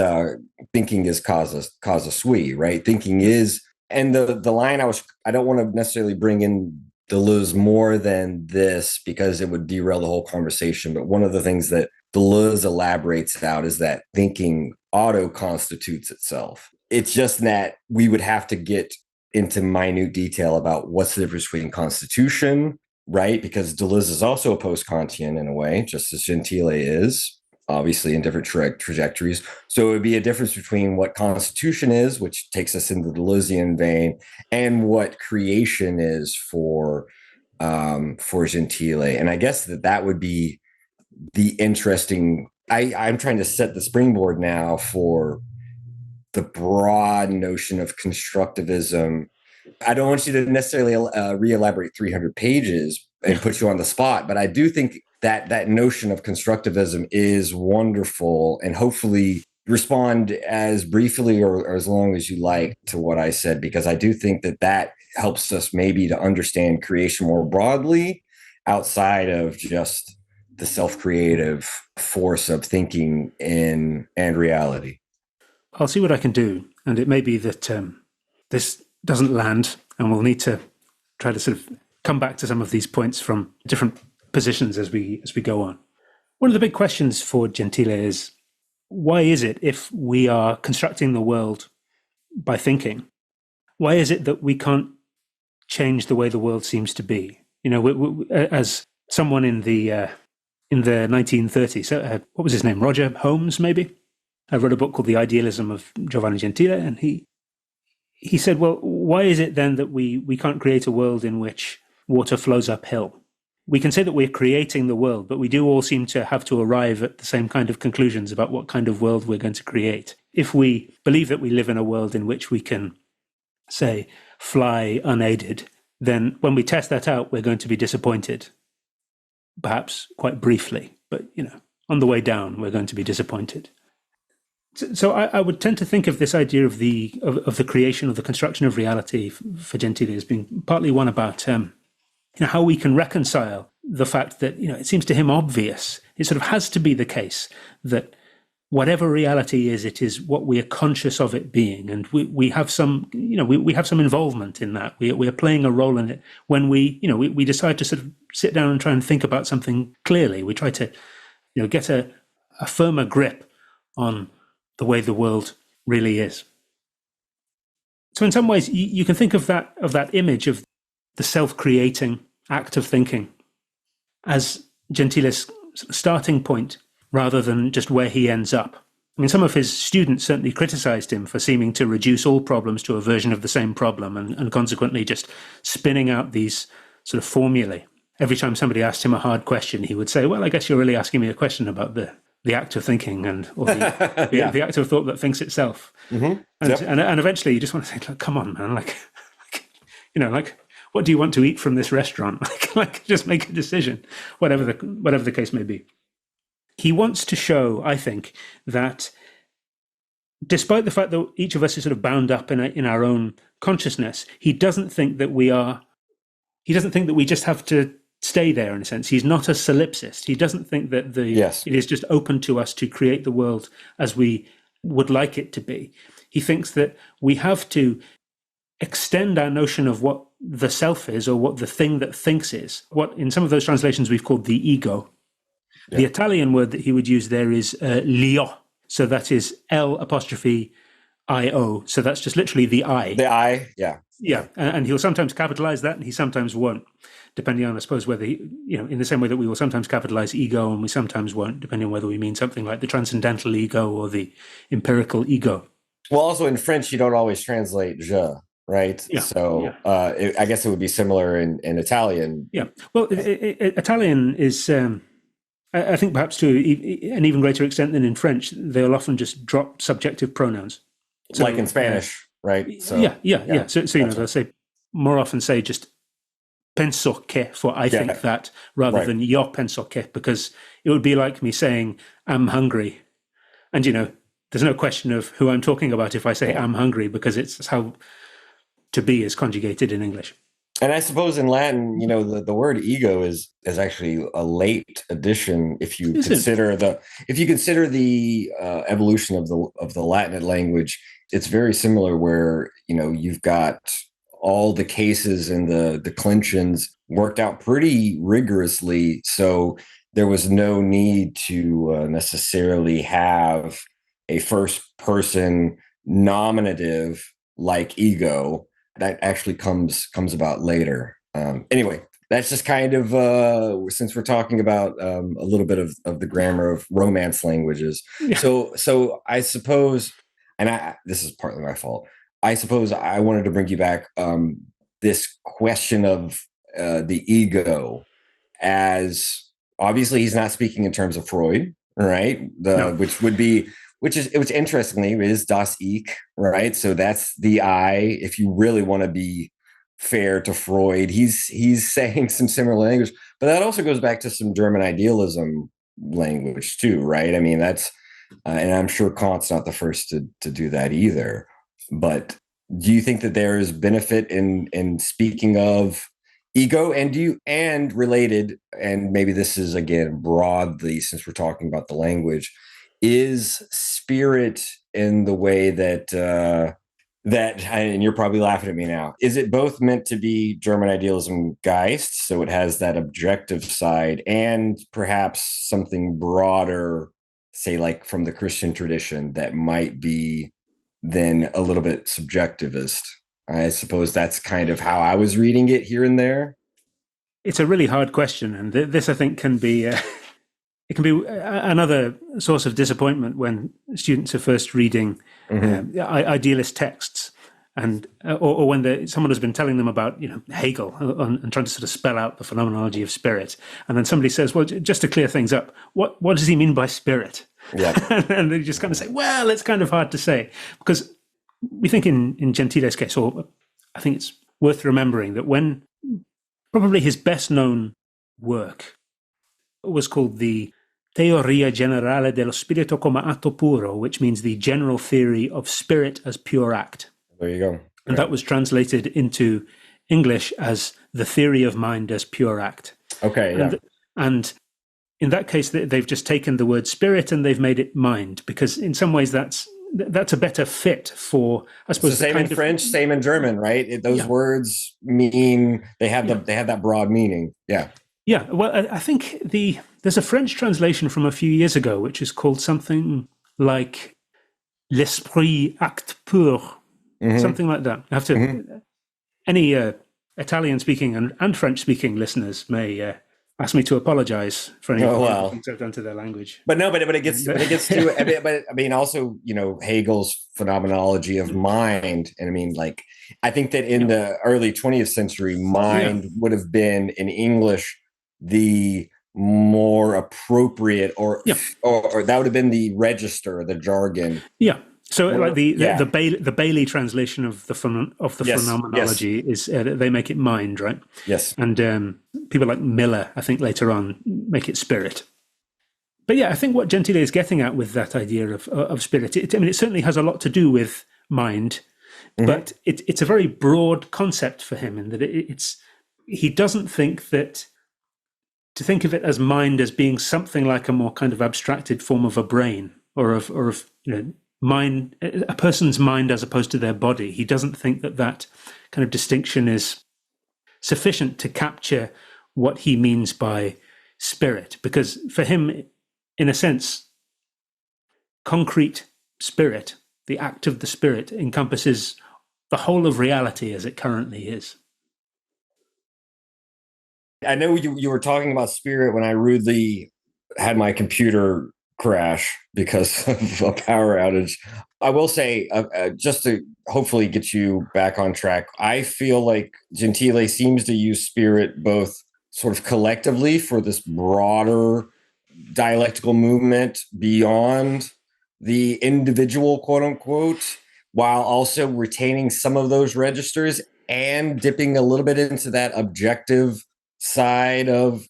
thinking is causa sui, right? Thinking is, and the line I don't want to necessarily bring in Deleuze more than this because it would derail the whole conversation. But one of the things that Deleuze elaborates out is that thinking auto-constitutes itself. It's just that we would have to get into minute detail about what's the difference between constitution, right? Because Deleuze is also a post-Kantian in a way, just as Gentile is, obviously in different trajectories. So it would be a difference between what constitution is, which takes us into the Deleuzian vein, and what creation is for Gentile. And I guess that would be the interesting, I'm trying to set the springboard now for the broad notion of constructivism. I don't want you to necessarily re-elaborate 300 pages and put you on the spot, but I do think that notion of constructivism is wonderful, and hopefully respond as briefly or as long as you like to what I said, because I do think that helps us maybe to understand creation more broadly outside of just the self-creative force of thinking and reality. I'll see what I can do. And it may be that this doesn't land, and we'll need to try to sort of come back to some of these points from different positions as we go on. One of the big questions for Gentile is, why is it, if we are constructing the world by thinking, why is it that we can't change the way the world seems to be? As someone in the 1930s, what was his name? Roger Holmes, maybe. I wrote a book called The Idealism of Giovanni Gentile, and he said, well, why is it then that we can't create a world in which water flows uphill? We can say that we're creating the world, but we do all seem to have to arrive at the same kind of conclusions about what kind of world we're going to create. If we believe that we live in a world in which we can, say, fly unaided, then when we test that out, we're going to be disappointed. Perhaps quite briefly, but, on the way down, we're going to be disappointed. So I would tend to think of this idea of the creation, of the construction of reality for Gentile as being partly one about how we can reconcile the fact that, it seems to him obvious. It sort of has to be the case that whatever reality is, it is what we are conscious of it being. And we have some, we have some involvement in that. We are playing a role in it when we decide to sort of sit down and try and think about something clearly. We try to, get a firmer grip on the way the world really is. So in some ways, you can think of that image of the self-creating act of thinking as Gentile's starting point rather than just where he ends up. I mean, some of his students certainly criticized him for seeming to reduce all problems to a version of the same problem and consequently just spinning out these sort of formulae. Every time somebody asked him a hard question, he would say, well, I guess you're really asking me a question about the act of thinking or the act of thought that thinks itself. Mm-hmm. And eventually you just want to say, like, come on, man, like, what do you want to eat from this restaurant? like just make a decision, whatever the case may be. He wants to show, I think, that despite the fact that each of us is sort of bound up in our own consciousness, he doesn't think that we just have to stay there in a sense. He's not a solipsist. He doesn't think that it is just open to us to create the world as we would like it to be. He thinks that we have to extend our notion of what the self is or what the thing that thinks is. What in some of those translations we've called the ego. Yeah. The Italian word that he would use there is l'io. So that is L''io. So that's just literally the I. The I, yeah. Yeah, and he'll sometimes capitalize that and he sometimes won't, depending on, I suppose, whether, in the same way that we will sometimes capitalize ego and we sometimes won't, depending on whether we mean something like the transcendental ego or the empirical ego. Well, also in French, you don't always translate je, right? Yeah. So I guess it would be similar in Italian. Yeah. Well, Italian is, I think perhaps to an even greater extent than in French, they'll often just drop subjective pronouns. So, like in Spanish, right? So, yeah. So they'll more often say just penso que for I think that rather than yo penso que, because it would be like me saying I'm hungry. And, there's no question of who I'm talking about if I say I'm hungry, because it's how to be is conjugated in English. And I suppose in Latin, the word ego is actually a late addition if you consider the evolution of the Latin language. It's very similar where you've got all the cases and the declensions worked out pretty rigorously, so there was no need to necessarily have a first person nominative like ego. That actually comes about later. Anyway, that's just kind of since we're talking about a little bit of the grammar of Romance languages. Yeah. So I suppose, and this is partly my fault, I suppose I wanted to bring you back this question of the ego, as obviously he's not speaking in terms of Freud, right? Which interestingly is das Ich, right? So that's the I. If you really want to be fair to Freud, he's saying some similar language, but that also goes back to some German idealism language too, right? I mean, that's, and I'm sure Kant's not the first to do that either. But do you think that there is benefit in speaking of ego, and related, and maybe this is again broadly since we're talking about the language, is spirit in the way that and you're probably laughing at me now, is it both meant to be German idealism Geist, so it has that objective side, and perhaps something broader, say like from the Christian tradition, that might be then a little bit subjectivist? I suppose that's kind of how I was reading it here and there. It's a really hard question, and this I think can be it can be another source of disappointment when students are first reading idealist texts, and or when someone has been telling them about Hegel and trying to sort of spell out the phenomenology of spirit, and then somebody says, "Well, just to clear things up, what does he mean by spirit?" Yeah, and they just kind of say, "Well, it's kind of hard to say," because we think in Gentile's case, or I think it's worth remembering that when probably his best known work was called the Teoria Generale dello Spirito come atto puro, which means the general theory of spirit as pure act. there you go. And that was translated into English as the theory of mind as pure act. Okay, yeah. And in that case, they've just taken the word spirit and they've made it mind, because in some ways that's a better fit for, I suppose, it's the same in French, same in German, right? Those words mean they have that broad meaning. Yeah. Yeah. Well, I think there's a French translation from a few years ago, which is called something like l'esprit acte pur, something like that. I have to. Any Italian-speaking and French-speaking listeners may ask me to apologize for any things I've done to their language. But it gets to. But I mean, also, Hegel's phenomenology of mind, and I mean, like, I think that in the early 20th century, mind would have been in English the more appropriate, or that would have been the register, the jargon. Yeah. So, like the Bailey translation of the phenomenology is they make it mind, right? Yes. And people like Miller, I think, later on make it spirit. But yeah, I think what Gentile is getting at with that idea of spirit, it certainly has a lot to do with mind, but it's a very broad concept for him, in that he doesn't think that to think of it as mind as being something like a more kind of abstracted form of a brain or of mind, a person's mind as opposed to their body. He doesn't think that kind of distinction is sufficient to capture what he means by spirit, because for him, in a sense, concrete spirit, the act of the spirit, encompasses the whole of reality as it currently is. I know you were talking about spirit when I rudely had my computer crash because of a power outage. I will say, just to hopefully get you back on track, I feel like Gentile seems to use spirit both sort of collectively for this broader dialectical movement beyond the individual, quote unquote, while also retaining some of those registers and dipping a little bit into that objective side of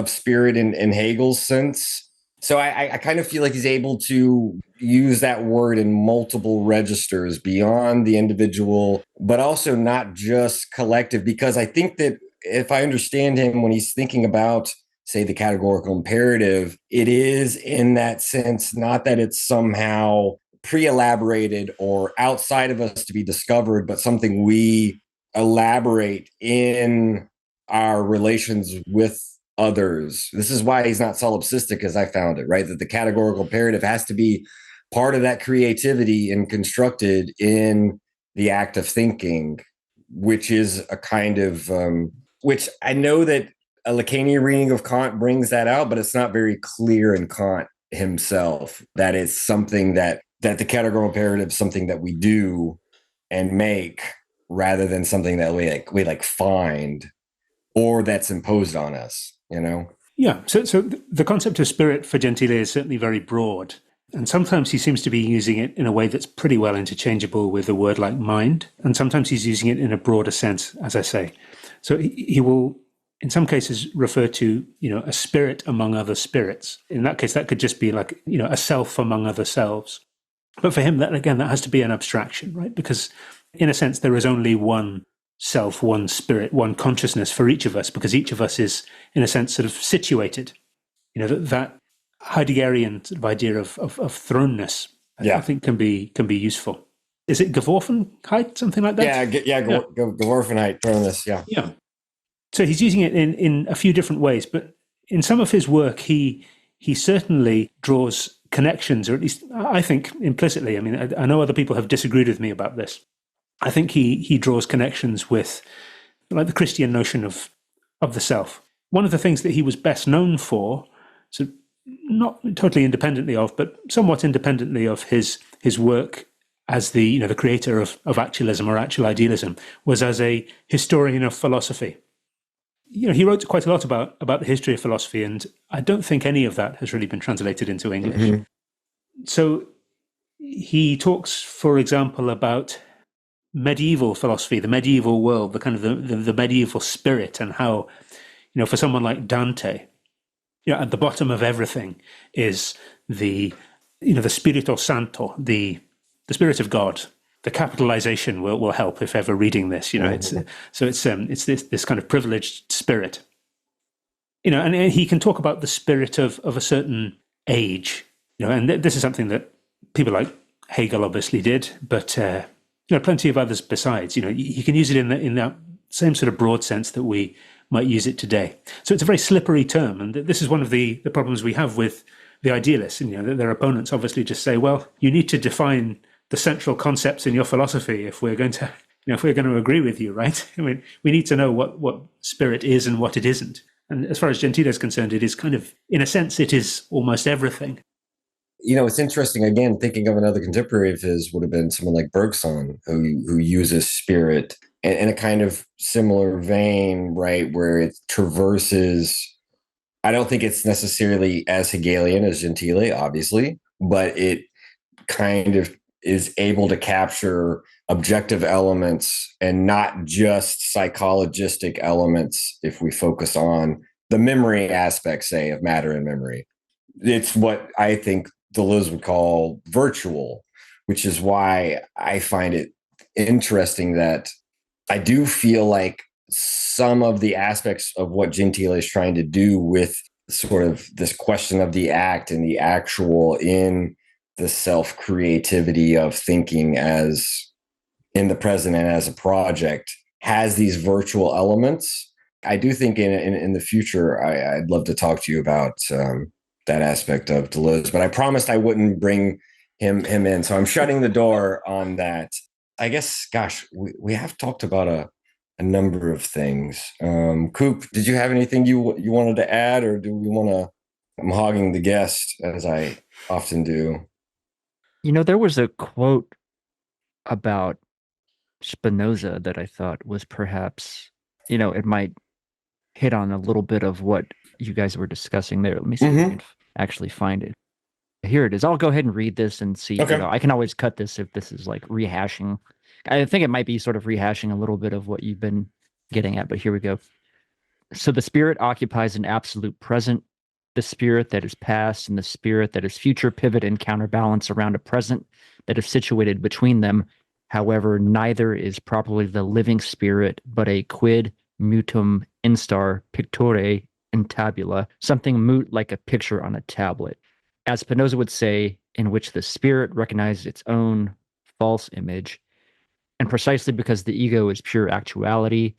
spirit in Hegel's sense. So I kind of feel like he's able to use that word in multiple registers beyond the individual, but also not just collective, because I think that if I understand him, when he's thinking about, say, the categorical imperative, it is in that sense, not that it's somehow pre-elaborated or outside of us to be discovered, but something we elaborate in our relations with others. This is why he's not solipsistic, as I found it, right? That the categorical imperative has to be part of that creativity and constructed in the act of thinking, which is a kind of, which I know that a Lacanian reading of Kant brings that out, but it's not very clear in Kant himself that it's something that the categorical imperative is something that we do and make rather than something that we find or that's imposed on us. Yeah. So the concept of spirit for Gentile is certainly very broad. And sometimes he seems to be using it in a way that's pretty well interchangeable with a word like mind. And sometimes he's using it in a broader sense, as I say. So he will, in some cases, refer to, a spirit among other spirits. In that case, that could just be like, a self among other selves. But for him, that has to be an abstraction, right? Because in a sense, there is only one self, one spirit, one consciousness for each of us, because each of us is, in a sense, sort of situated. That Heideggerian sort of idea of throneness, I think can be useful. Is it Geworfenheit, something like that? Geworfenheit, thrownness, Yeah. So he's using it in a few different ways, but in some of his work, he certainly draws connections, or at least I think implicitly. I mean, I know other people have disagreed with me about this. I think he draws connections with, like, the Christian notion of of the self. One of the things that he was best known for, so not totally independently of, but somewhat independently of his work as the creator of actualism or actual idealism, was as a historian of philosophy. He wrote quite a lot about the history of philosophy, and I don't think any of that has really been translated into English. Mm-hmm. So he talks, for example, about medieval philosophy, the medieval world, the kind of the medieval spirit, and how, for someone like Dante, at the bottom of everything is the Spirito Santo, the Spirit of God. The capitalization will help if ever reading this. It's this kind of privileged spirit. And he can talk about the spirit of a certain age. And this is something that people like Hegel obviously did, but plenty of others besides. You can use it in that same sort of broad sense that we might use it today. So it's a very slippery term, and this is one of the problems we have with the idealists. And their opponents obviously just say, well, you need to define the central concepts in your philosophy if we're going to agree with you, right? I mean, we need to know what spirit is and what it isn't. And as far as Gentile is concerned, it is kind of, in a sense, it is almost everything. It's interesting, again, thinking of another contemporary of his would have been someone like Bergson, who uses spirit in a kind of similar vein, right, where it traverses. I don't think it's necessarily as Hegelian as Gentile, obviously, but it kind of is able to capture objective elements and not just psychologistic elements if we focus on the memory aspect, say, of matter and memory. It's what I think Deleuze would call virtual, which is why I find it interesting that I do feel like some of the aspects of what Gentile is trying to do with sort of this question of the act and the actual in the self-creativity of thinking as in the present and as a project has these virtual elements. I do think in the future, I'd love to talk to you about that aspect of Deleuze, but I promised I wouldn't bring him in. So I'm shutting the door on that. I guess, gosh, we have talked about a number of things. Coop, did you have anything you wanted to add, or do we want to? I'm hogging the guest, as I often do. There was a quote about Spinoza that I thought was perhaps, it might hit on a little bit of what you guys were discussing there. Let me see if I can actually find it. Here it is. I'll go ahead and read this and see. Okay. I can always cut this if this is like rehashing. I think it might be sort of rehashing a little bit of what you've been getting at, but here we go. So the spirit occupies an absolute present. The spirit that is past and the spirit that is future pivot and counterbalance around a present that is situated between them. However, neither is properly the living spirit, but a quid mutum instar pictore in tabula, something mute like a picture on a tablet. As Spinoza would say, in which the spirit recognizes its own false image. And precisely because the ego is pure actuality,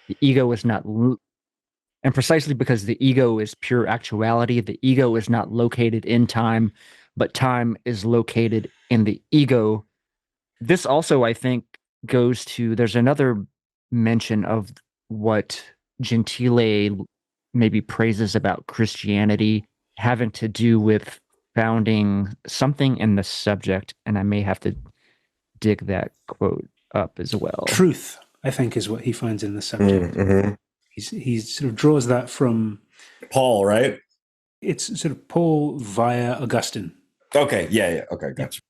the ego is not And precisely because the ego is pure actuality, the ego is not located in time, but time is located in the ego. This also, I think, goes to, there's another mention of what Gentile maybe praises about Christianity having to do with founding something in the subject, and I may have to dig that quote up as well. Truth, I think, is what he finds in the subject. Mm-hmm. He sort of draws that from Paul, right? It's sort of Paul via Augustine. Okay, yeah. Okay, gotcha.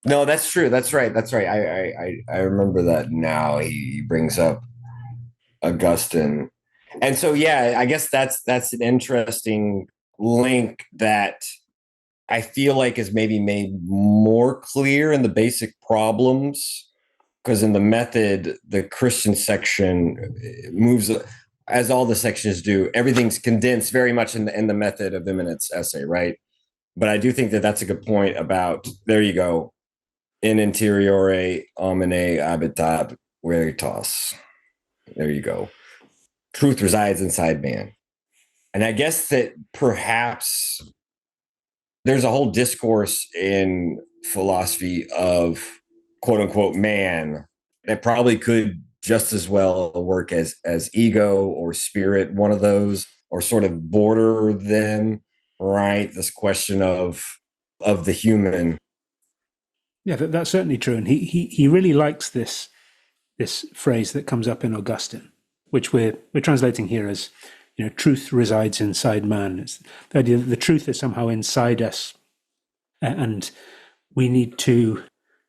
No, that's true. That's right. I remember that now. He brings up Augustine, and so yeah, I guess that's an interesting link that I feel like is maybe made more clear in the basic problems. Because in the method, the Christian section moves, as all the sections do, everything's condensed very much in the method of Immanent's essay, right? But I do think that that's a good point about, there you go, in interiore homine habitat veritas. There you go. Truth resides inside man. And I guess that perhaps there's a whole discourse in philosophy of quote unquote man that probably could just as well work as ego or spirit, one of those, or sort of border them, right? This question of the human. Yeah, that's certainly true. And he really likes this phrase that comes up in Augustine, which we're translating here as, truth resides inside man. It's the idea that the truth is somehow inside us, and we need to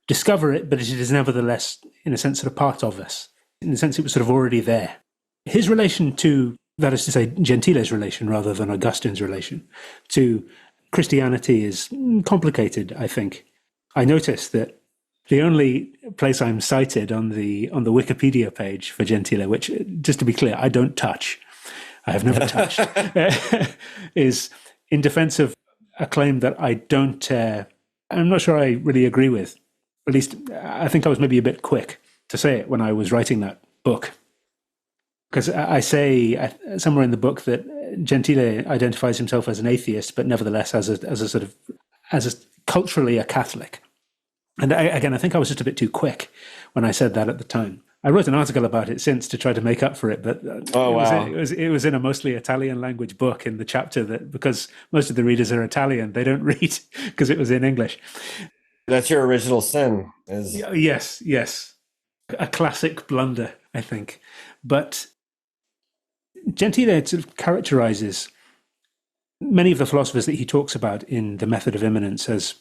discover it, but it is nevertheless, in a sense, sort of part of us. In a sense, it was sort of already there. His relation to, that is to say, Gentile's relation rather than Augustine's relation to Christianity is complicated, I think. I noticed that the only place I'm cited on the Wikipedia page for Gentile, which, just to be clear, I don't touch, I have never touched, is in defense of a claim that I don't, I'm not sure I really agree with. At least I think I was maybe a bit quick to say it when I was writing that book. Because I say somewhere in the book that Gentile identifies himself as an atheist, but nevertheless as culturally a Catholic. And I think I was just a bit too quick when I said that at the time. I wrote an article about it since to try to make up for it, but it was in a mostly Italian language book in the chapter that, because most of the readers are Italian, they don't read because it was in English. That's your original sin. Yes. A classic blunder, I think. But Gentile sort of characterizes many of the philosophers that he talks about in The Method of Immanence as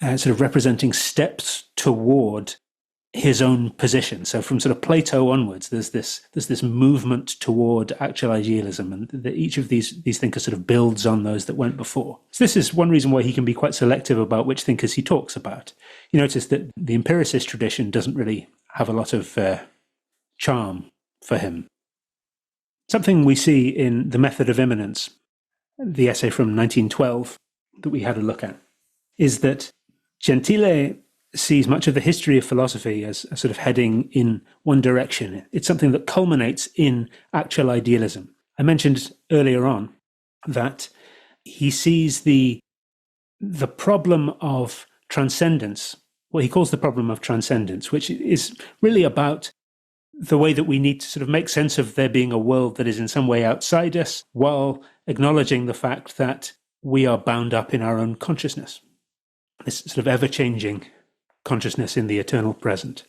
sort of representing steps toward his own position. So from sort of Plato onwards, there's this movement toward actual idealism, and each of these thinkers sort of builds on those that went before. So this is one reason why he can be quite selective about which thinkers he talks about. You notice that the empiricist tradition doesn't really have a lot of charm for him. Something we see in The Method of Immanence, the essay from 1912 that we had a look at, is that Gentile sees much of the history of philosophy as a sort of heading in one direction. It's something that culminates in actual idealism. I mentioned earlier on that he sees the problem of transcendence, what he calls the problem of transcendence, which is really about the way that we need to sort of make sense of there being a world that is in some way outside us, while acknowledging the fact that we are bound up in our own consciousness, this sort of ever-changing consciousness in the eternal present.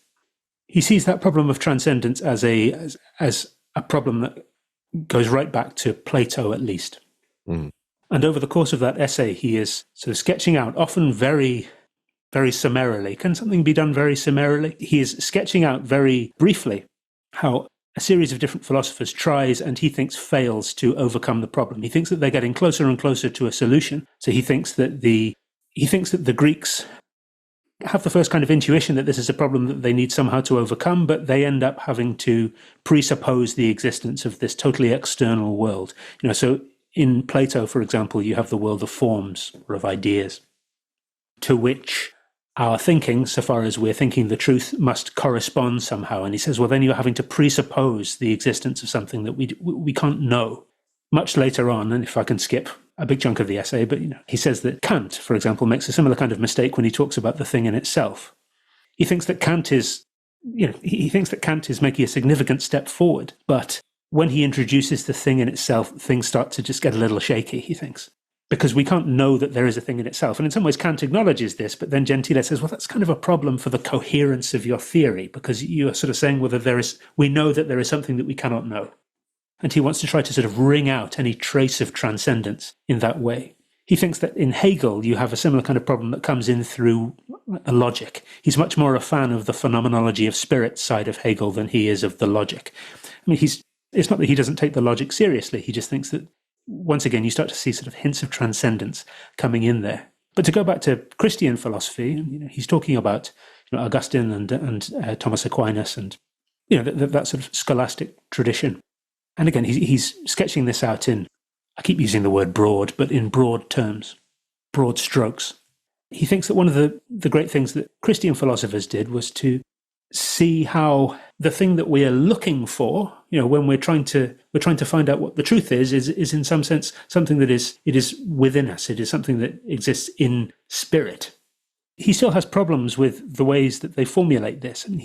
He sees that problem of transcendence as a problem that goes right back to Plato, at least. Mm. And over the course of that essay, he is sort of sketching out, often very, very summarily. Can something be done very summarily? He is sketching out very briefly how a series of different philosophers tries and he thinks fails to overcome the problem. He thinks that they're getting closer and closer to a solution. So he thinks that the Greeks have the first kind of intuition that this is a problem that they need somehow to overcome, but they end up having to presuppose the existence of this totally external world. So in Plato, for example, you have the world of forms or of ideas, to which our thinking, so far as we're thinking the truth, must correspond somehow. And he says, well, then you're having to presuppose the existence of something that we can't know. Much later on, and if I can skip a big chunk of the essay, but he says that Kant, for example, makes a similar kind of mistake when he talks about the thing in itself. He thinks that Kant is, he thinks that Kant is making a significant step forward, but when he introduces the thing in itself, things start to just get a little shaky, he thinks, because we can't know that there is a thing in itself. And in some ways, Kant acknowledges this, but then Gentile says, well, that's kind of a problem for the coherence of your theory, because you are sort of saying whether we know that there is something that we cannot know. And he wants to try to sort of wring out any trace of transcendence in that way. He thinks that in Hegel, you have a similar kind of problem that comes in through a logic. He's much more a fan of the phenomenology of spirit side of Hegel than he is of the logic. I mean, it's not that he doesn't take the logic seriously. He just thinks that, once again, you start to see sort of hints of transcendence coming in there. But to go back to Christian philosophy, he's talking about Augustine and Thomas Aquinas and that sort of scholastic tradition. And again, he's sketching this out in, I keep using the word broad, but in broad terms, broad strokes. He thinks that one of the great things that Christian philosophers did was to see how the thing that we are looking for, when we're trying to find out what the truth is in some sense something that it is within us. It is something that exists in spirit. He still has problems with the ways that they formulate this, and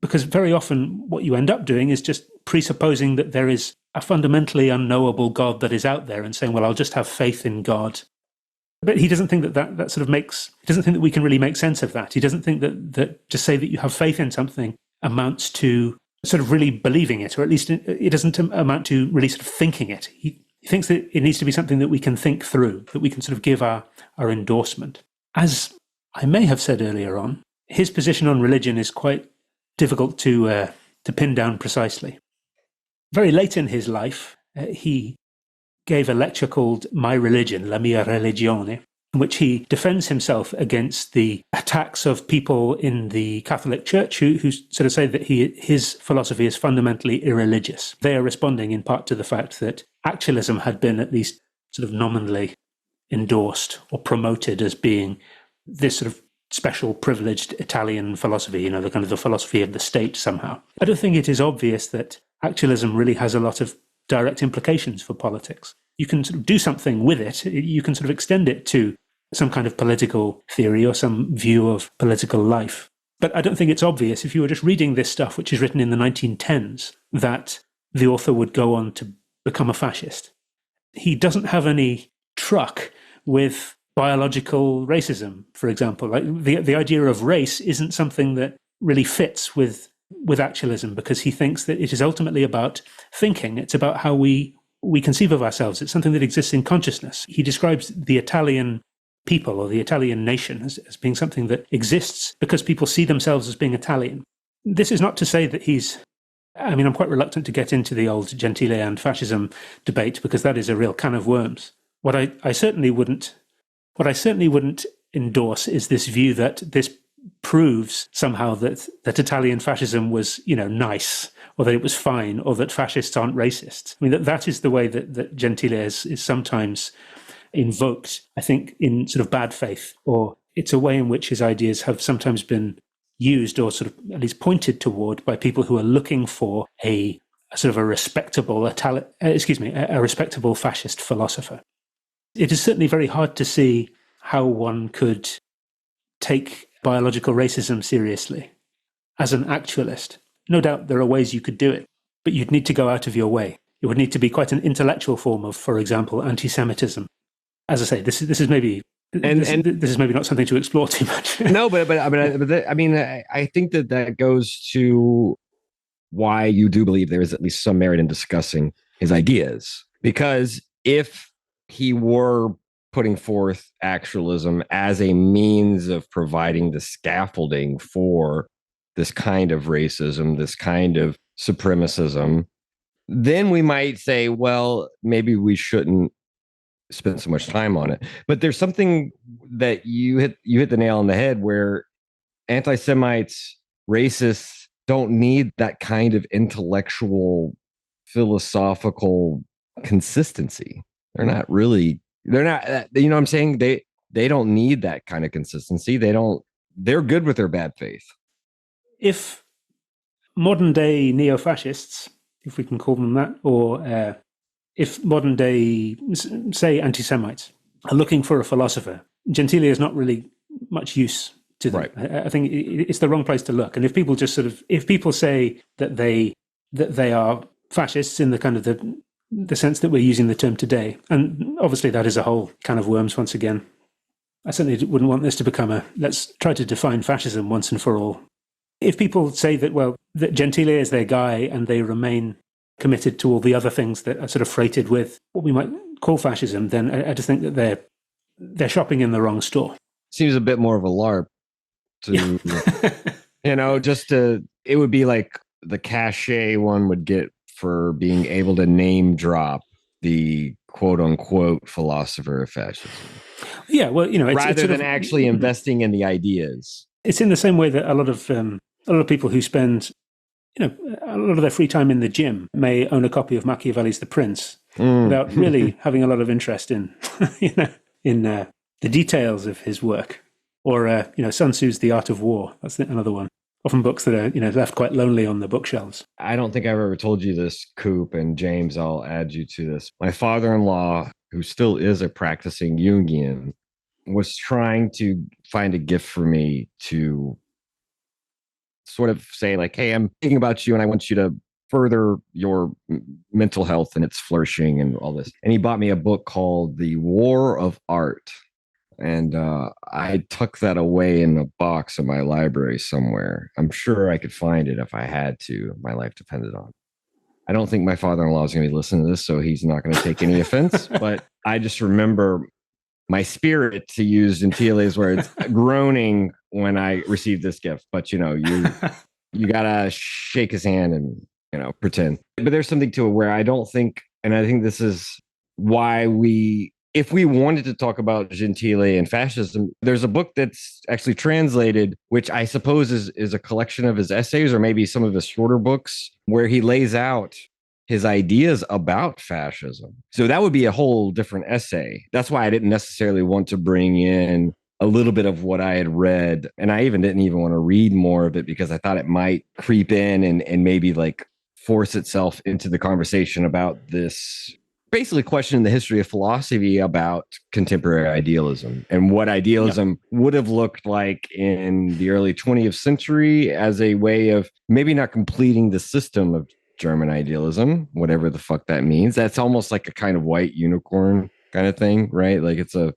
Because very often what you end up doing is just presupposing that there is a fundamentally unknowable God that is out there and saying, well, I'll just have faith in God. But he doesn't think that sort of makes, he doesn't think that we can really make sense of that. He doesn't think that just say that you have faith in something amounts to sort of really believing it, or at least it doesn't amount to really sort of thinking it. He thinks that it needs to be something that we can think through, that we can sort of give our endorsement. As I may have said earlier on, his position on religion is quite difficult to pin down precisely. Very late in his life, he gave a lecture called My Religion, La Mia Religione, in which he defends himself against the attacks of people in the Catholic Church who sort of say that his philosophy is fundamentally irreligious. They are responding in part to the fact that actualism had been at least sort of nominally endorsed or promoted as being this sort of special privileged Italian philosophy, the kind of the philosophy of the state somehow. I don't think it is obvious that actualism really has a lot of direct implications for politics. You can sort of do something with it. You can sort of extend it to some kind of political theory or some view of political life. But I don't think it's obvious if you were just reading this stuff, which is written in the 1910s, that the author would go on to become a fascist. He doesn't have any truck with biological racism, for example. Like the idea of race isn't something that really fits with actualism, because he thinks that it is ultimately about thinking. It's about how we conceive of ourselves. It's something that exists in consciousness. He describes the Italian people or the Italian nation as being something that exists because people see themselves as being Italian. This is not to say that I'm quite reluctant to get into the old Gentile and fascism debate, because that is a real can of worms. What I certainly wouldn't endorse is this view that this proves somehow that Italian fascism was, nice, or that it was fine, or that fascists aren't racists. I mean, that is the way that Gentile is sometimes invoked, I think, in sort of bad faith, or it's a way in which his ideas have sometimes been used or sort of at least pointed toward by people who are looking for a sort of a respectable fascist philosopher. It is certainly very hard to see how one could take biological racism seriously as an actualist. No doubt there are ways you could do it, but you'd need to go out of your way. It would need to be quite an intellectual form of, for example, anti-Semitism. As I say, this is maybe not something to explore too much. No, but I think that goes to why you do believe there is at least some merit in discussing his ideas. Because if he were putting forth actualism as a means of providing the scaffolding for this kind of racism, this kind of supremacism, then we might say, well, maybe we shouldn't spend so much time on it. But there's something that you hit the nail on the head, where anti-Semites, racists don't need that kind of intellectual, philosophical consistency. They're not, you know what I'm saying? They don't need that kind of consistency. They're good with their bad faith. If modern day neo-fascists, if we can call them that, or if modern day, say, anti-Semites are looking for a philosopher, Gentile is not really much use to them. Right. I think it's the wrong place to look. And if people if people say that they are fascists in the kind of the sense that we're using the term today, and obviously that is a whole can of worms once again. I certainly wouldn't want this to become let's try to define fascism once and for all. If people say that Gentile is their guy and they remain committed to all the other things that are sort of freighted with what we might call fascism, then I just think that they're shopping in the wrong store. Seems a bit more of a LARP to, it would be like the cachet one would get for being able to name drop the quote unquote philosopher of fascism. Yeah, well, rather than actually investing in the ideas. It's in the same way that a lot of people who spend, a lot of their free time in the gym may own a copy of Machiavelli's The Prince without really having a lot of interest in, in the details of his work. Or, Sun Tzu's The Art of War. That's another one. Often books that are, left quite lonely on the bookshelves. I don't think I've ever told you this, Coop, and James, I'll add you to this. My father-in-law, who still is a practicing Jungian, was trying to find a gift for me to sort of say like, hey, I'm thinking about you and I want you to further your mental health and its flourishing and all this. And he bought me a book called The War of Art. And I tucked that away in a box in my library somewhere. I'm sure I could find it if I had to. My life depended on it. I don't think my father-in-law is going to be listening to this, so he's not going to take any offense. But I just remember my spirit, to use Gentile's words, groaning when I received this gift. But you gotta shake his hand and pretend. But there's something to it where I don't think, and I think this is why if we wanted to talk about Gentile and fascism, there's a book that's actually translated, which I suppose is a collection of his essays or maybe some of his shorter books, where he lays out his ideas about fascism. So that would be a whole different essay. That's why I didn't necessarily want to bring in a little bit of what I had read. And I didn't even want to read more of it because I thought it might creep in and maybe like force itself into the conversation about this basically question the history of philosophy about contemporary idealism and what idealism would have looked like in the early 20th century as a way of maybe not completing the system of German idealism, whatever the fuck that means. That's almost like a kind of white unicorn kind of thing, right? Like it's a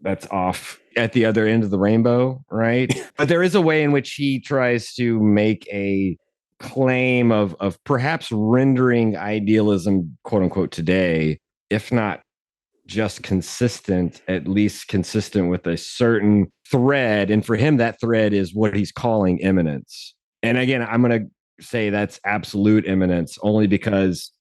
that's off at the other end of the rainbow, right? But there is a way in which he tries to make a claim of perhaps rendering idealism, quote unquote, today, if not just consistent, at least consistent with a certain thread. And for him, that thread is what he's calling immanence. And again, I'm going to say that's absolute immanence only because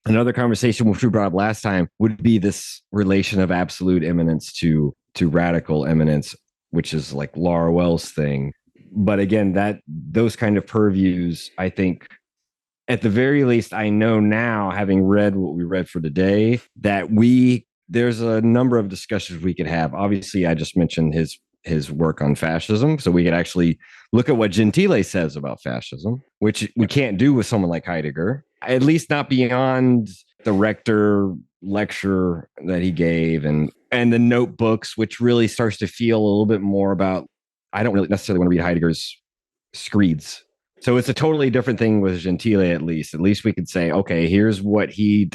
another conversation which we brought up last time would be this relation of absolute immanence to radical immanence, which is like Laura Wells' thing. But again, those kind of purviews, I think, at the very least, I know now, having read what we read for today, that there's a number of discussions we could have. Obviously, I just mentioned his work on fascism, so we could actually look at what Gentile says about fascism, which we can't do with someone like Heidegger, at least not beyond the Rector lecture that he gave and the notebooks, which really starts to feel a little bit more about, I don't really necessarily want to read Heidegger's screeds. So it's a totally different thing with Gentile, at least. At least we could say, okay, here's what he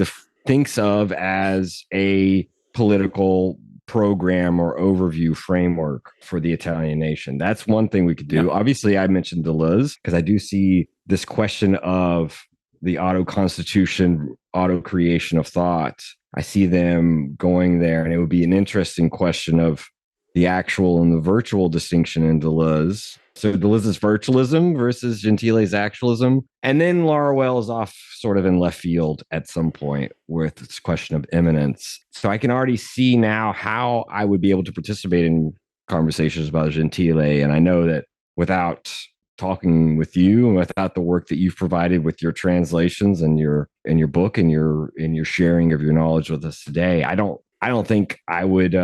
thinks of as a political program or overview framework for the Italian nation. That's one thing we could do. Yeah. Obviously, I mentioned Deleuze because I do see this question of the auto-constitution, auto-creation of thought. I see them going there, and it would be an interesting question of the actual and the virtual distinction in Deleuze. So Deleuze's virtualism versus Gentile's actualism. And then Laura Wells off sort of in left field at some point with this question of immanence. So I can already see now how I would be able to participate in conversations about Gentile. And I know that without talking with you and without the work that you've provided with your translations and your book and your sharing of your knowledge with us today, I don't think I would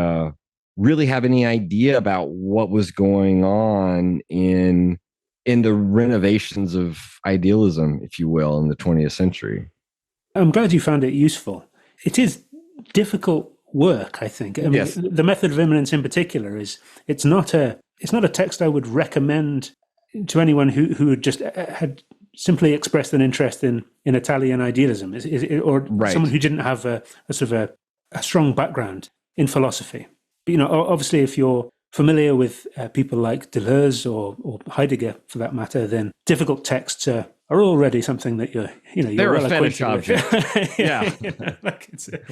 really have any idea about what was going on in the renovations of idealism, if you will, in the 20th century. I'm glad you found it useful. It is difficult work, I think. I mean, yes. The method of immanence in particular it's not a text I would recommend to anyone who just had simply expressed an interest in Italian idealism, or right. Someone who didn't have a sort of a strong background in philosophy. But, obviously, if you're familiar with people like Deleuze or Heidegger, for that matter, then difficult texts are already something that you're they're well a fetish object. Yeah.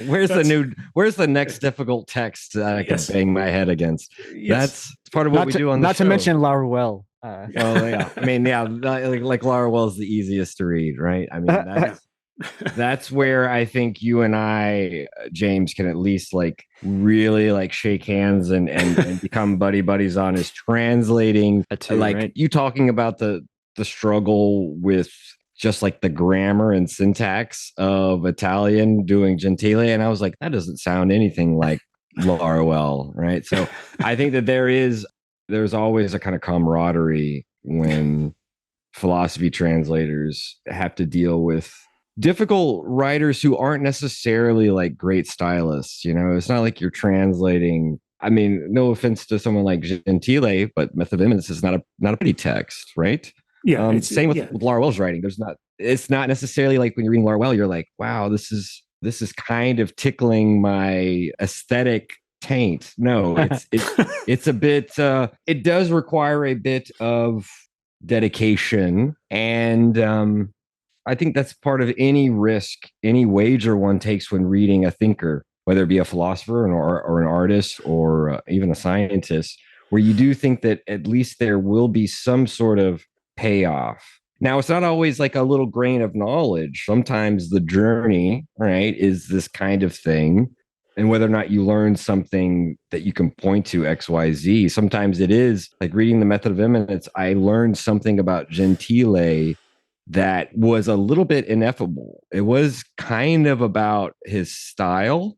Where's the next difficult text that I can bang my head against? Yes. That's part of what we do on the show. Not to mention Laura Well. Yeah. I mean, yeah, like Laura Wells, the easiest to read, right? I mean, that's where I think you and I, James, can at least like really like shake hands and become buddies on is translating. Right? You talking about the struggle with just like the grammar and syntax of Italian doing Gentile, and I was like, that doesn't sound anything like Laura Well, right? So I think that there's always a kind of camaraderie when philosophy translators have to deal with difficult writers who aren't necessarily like great stylists. It's not like you're translating I mean, no offense to someone like Gentile, but Method of Eminence is not a pretty text, right? Yeah. Same with Laura Wells writing. It's not necessarily like when you're reading Laura Well, you're like, wow, this is kind of tickling my aesthetic taint. No, it's a bit. It does require a bit of dedication, and I think that's part of any risk, any wager one takes when reading a thinker, whether it be a philosopher or an artist or even a scientist, where you do think that at least there will be some sort of payoff. Now, it's not always like a little grain of knowledge. Sometimes the journey, right, is this kind of thing. And whether or not you learn something that you can point to XYZ, sometimes it is like reading the Method of Eminence. I learned something about Gentile that was a little bit ineffable. It was kind of about his style.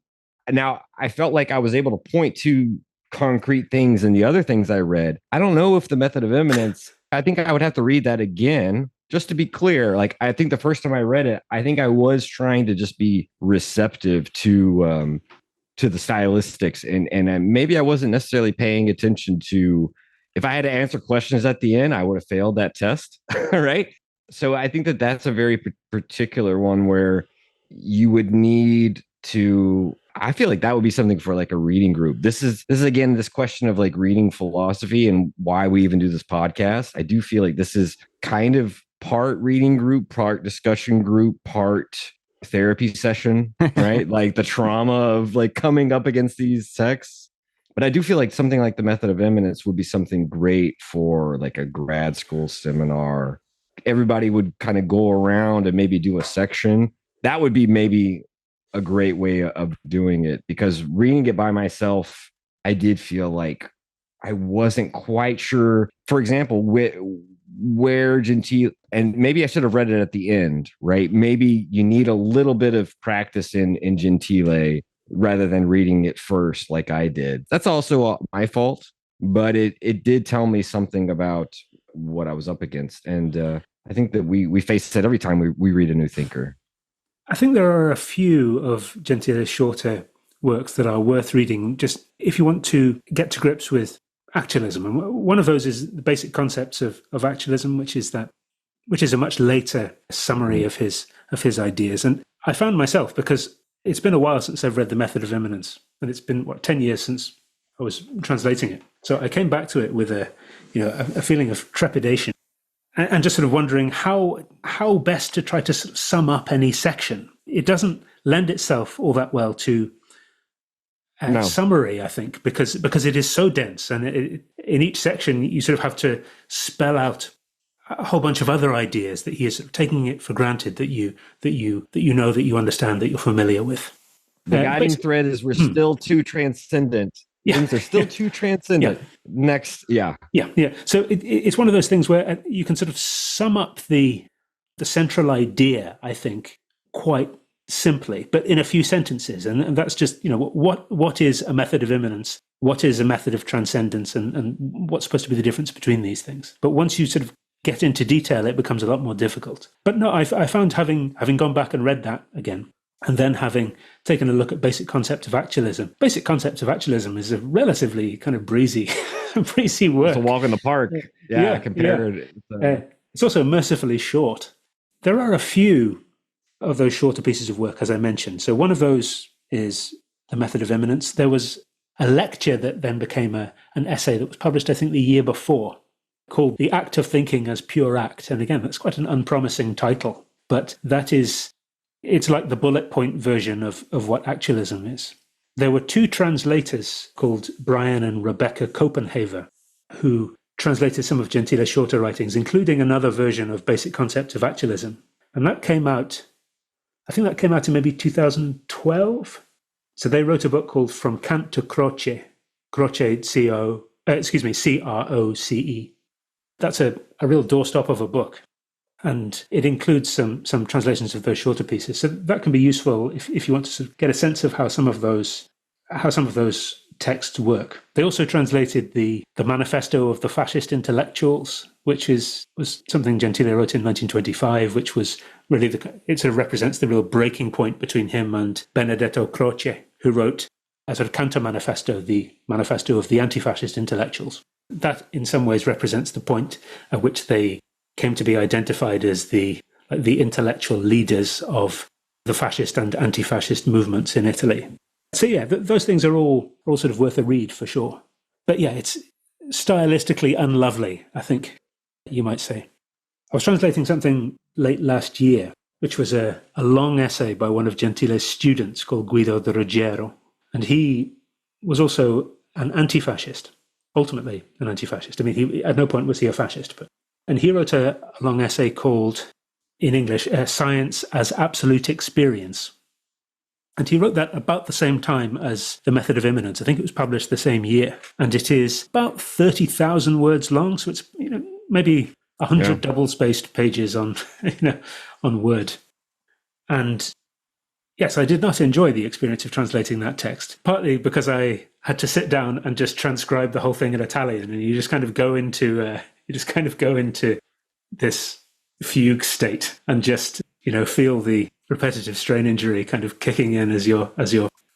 Now, I felt like I was able to point to concrete things in the other things I read. I don't know if the Method of Eminence, I think I would have to read that again. Just to be clear, like I think the first time I read it, I think I was trying to just be receptive to the stylistics, and maybe I wasn't necessarily paying attention to. If I had to answer questions at the end, I would have failed that test, right? So I think that that's a very particular one where you would need to. I feel like that would be something for like a reading group. This is again this question of like reading philosophy and why we even do this podcast. I do feel like this is kind of part reading group, part discussion group, part therapy session, right? Like the trauma of like coming up against these texts. But I do feel like something like the Method of Eminence would be something great for like a grad school seminar. Everybody would kind of go around and maybe do a section. That would be maybe a great way of doing it, because reading it by myself, I did feel like I wasn't quite sure, for example, where Gentile, and maybe I should have read it at the end, right? Maybe you need a little bit of practice in Gentile rather than reading it first like I did. That's also my fault, but it did tell me something about what I was up against. And I think that we face it every time we read a new thinker. I think there are a few of Gentile's shorter works that are worth reading, just if you want to get to grips with actualism. And one of those is the basic concepts of actualism, which is a much later summary of his ideas. And I found myself, because it's been a while since I've read The Method of Eminence, and it's been 10 years since I was translating it. So I came back to it with a feeling of trepidation. And just sort of wondering how best to try to sort of sum up any section. It doesn't lend itself all that well to summary, I think, because it is so dense, and in each section you sort of have to spell out a whole bunch of other ideas that he is sort of taking it for granted that you know, that you understand, that you're familiar with. The guiding thread is we're still too transcendent. Yeah. Things are still too transcendent. Yeah. Next, yeah. So it's one of those things where you can sort of sum up the central idea, I think, quite simply, but in a few sentences. And that's just, what is a method of immanence? What is a method of transcendence? And what's supposed to be the difference between these things? But once you sort of get into detail, it becomes a lot more difficult. But no, I found having gone back and read that again, and then having taken a look at Basic Concept of Actualism. Basic Concept of Actualism is a relatively kind of breezy work. It's a walk in the park. Compared. Yeah. It's also mercifully short. There are a few of those shorter pieces of work, as I mentioned. So one of those is The Method of Eminence. There was a lecture that then became an essay that was published, I think, the year before, called The Act of Thinking as Pure Act. And again, that's quite an unpromising title, but it's like the bullet point version of what actualism is. There were two translators called Brian and Rebecca Copenhaver, who translated some of Gentile's shorter writings, including another version of Basic Concept of Actualism. And that came out, I think that came out in maybe 2012. So they wrote a book called From Kant to Croce, C-R-O-C-E. That's a real doorstop of a book. And it includes some translations of those shorter pieces. So that can be useful if you want to sort of get a sense of how some of those texts work. They also translated the Manifesto of the Fascist Intellectuals, which was something Gentile wrote in 1925, which was really it sort of represents the real breaking point between him and Benedetto Croce, who wrote a sort of counter-manifesto, the manifesto of the anti-fascist intellectuals. That in some ways represents the point at which they came to be identified as the intellectual leaders of the fascist and anti-fascist movements in Italy. So yeah, those things are all sort of worth a read for sure. But yeah, it's stylistically unlovely, I think you might say. I was translating something late last year, which was a long essay by one of Gentile's students called Guido de Ruggiero. And he was also an anti-fascist, ultimately an anti-fascist. I mean, he, at no point was he a fascist. And he wrote a long essay called, in English, Science as Absolute Experience. And he wrote that about the same time as The Method of Immanence. I think it was published the same year. And it is about 30,000 words long. So it's, maybe 100 double-spaced pages on, on Word. And yes, I did not enjoy the experience of translating that text, partly because I had to sit down and just transcribe the whole thing in Italian. And you just kind of go into this fugue state and just, feel the repetitive strain injury kind of kicking in as you're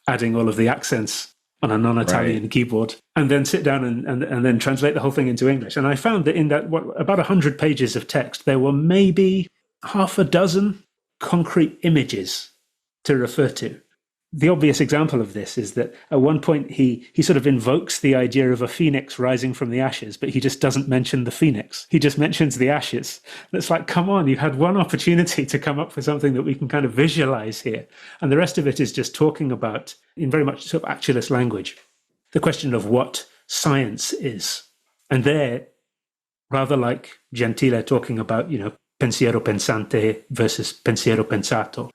adding all of the accents on a non-Italian keyboard, and then sit down and then translate the whole thing into English. And I found that in that about 100 pages of text, there were maybe half a dozen concrete images to refer to. The obvious example of this is that at one point he sort of invokes the idea of a phoenix rising from the ashes, but he just doesn't mention the phoenix. He just mentions the ashes. And it's like, come on, you had one opportunity to come up with something that we can kind of visualize here. And the rest of it is just talking about, in very much sort of actualist language, the question of what science is. And there, rather like Gentile talking about, pensiero pensante versus pensiero pensato,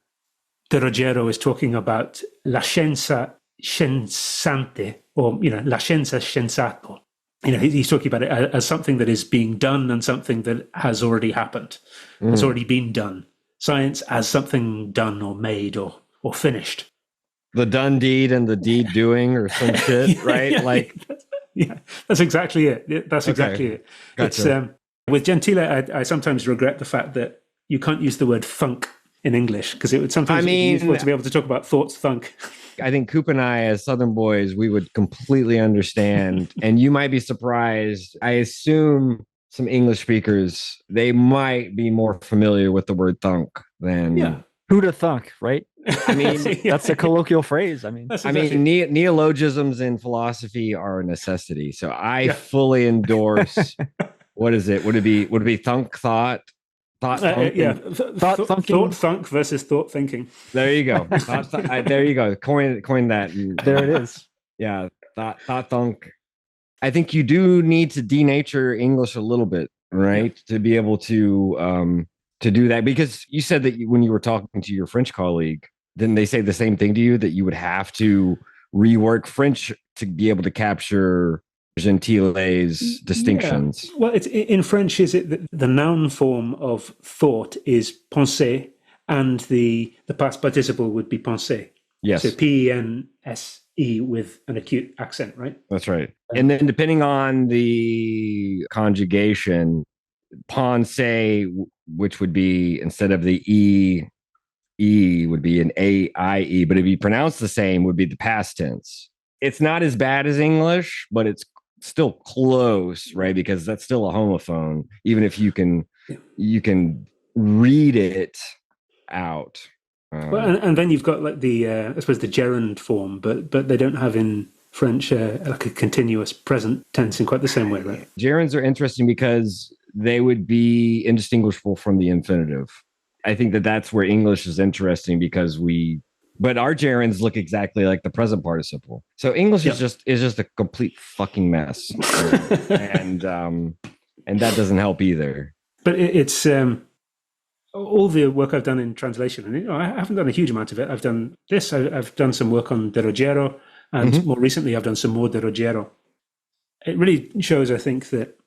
De Ruggiero is talking about la scienza scienzante, or, la scienza scienzato. He's talking about it as something that is being done and something that has already happened, has already been done. Science as something done or made or finished. The done deed and the deed doing or some shit, right? That's exactly it. That's exactly it. Gotcha. It's, with Gentile, I sometimes regret the fact that you can't use the word thunk in English, because it would sometimes be useful to be able to talk about thoughts thunk. I think Coop and I, as Southern boys, we would completely understand. And you might be surprised. I assume some English speakers, they might be more familiar with the word thunk than who'da thunk, right? I mean, that's a colloquial phrase. Neologisms in philosophy are a necessity. So I fully endorse. What is it? Would it be thunk thought? Thought thunk versus thought thinking. There you go. There you go. Coin that. There it is. Yeah. Thought thunk. I think you do need to denature English a little bit, right? To be able to do that, because you said that when you were talking to your French colleague, didn't they say the same thing to you, that you would have to rework French to be able to capture Gentile's distinctions? Yeah. Well, it's in French. Is it the noun form of thought is penser, and the past participle would be penser. Yes. So P-E-N-S-E with an acute accent, right? That's right. And then depending on the conjugation, penser, which would be, instead of the E would be an A-I-E, but if you pronounce the same, would be the past tense. It's not as bad as English, but it's still close, right? Because that's still a homophone, even if you can read it out. Well, and then you've got like the I suppose the gerund form, but they don't have in French like a continuous present tense in quite the same way, right? Gerunds are interesting because they would be indistinguishable from the infinitive. I think that's where English is interesting, because but our gerunds look exactly like the present participle. So English is just a complete fucking mess, and that doesn't help either. But it's all the work I've done in translation, and I haven't done a huge amount of it. I've done this. I've done some work on De Ruggiero, and more recently I've done some more De Ruggiero. It really shows, I think, that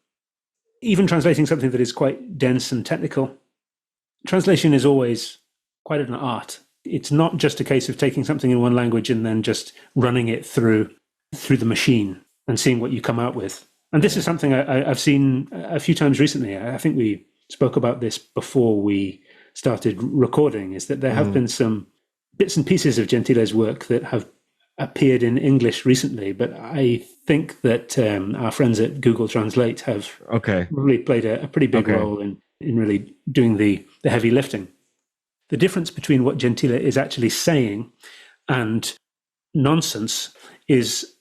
even translating something that is quite dense and technical, translation is always quite an art. It's not just a case of taking something in one language and then just running it through the machine and seeing what you come out with. And this is something I've seen a few times recently. I think we spoke about this before we started recording, is that there have been some bits and pieces of Gentile's work that have appeared in English recently, but I think that our friends at Google Translate have really played a pretty big role in really doing the heavy lifting. The difference between what Gentile is actually saying and nonsense is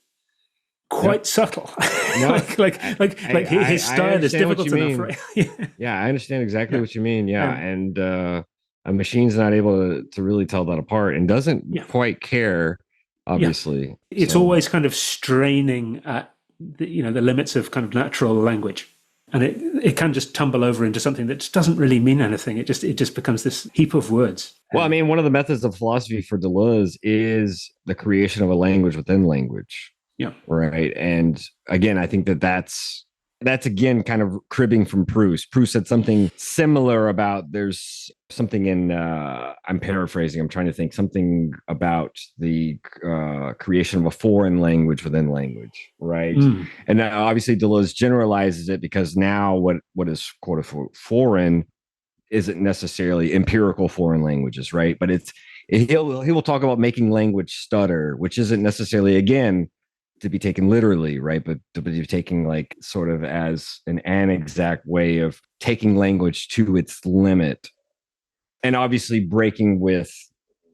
quite subtle. No, his style is difficult enough. Yeah, I understand exactly what you mean. Yeah, and a machine's not able to really tell that apart and doesn't quite care. Obviously, it's always kind of straining at the limits of kind of natural language, and it can just tumble over into something that just doesn't really mean anything. It just becomes this heap of words. Well, I mean, one of the methods of philosophy for Deleuze is the creation of a language within language. Yeah. Right. And again, I think that's again kind of cribbing from Proust. Proust said something similar about there's something in I'm paraphrasing, I'm trying to think something about the creation of a foreign language within language, right? And now obviously Deleuze generalizes it because now what is quote unquote foreign isn't necessarily empirical foreign languages, right? But he will talk about making language stutter, which isn't necessarily again to be taken literally, right? But to be taken like sort of as an inexact way of taking language to its limit, and obviously breaking with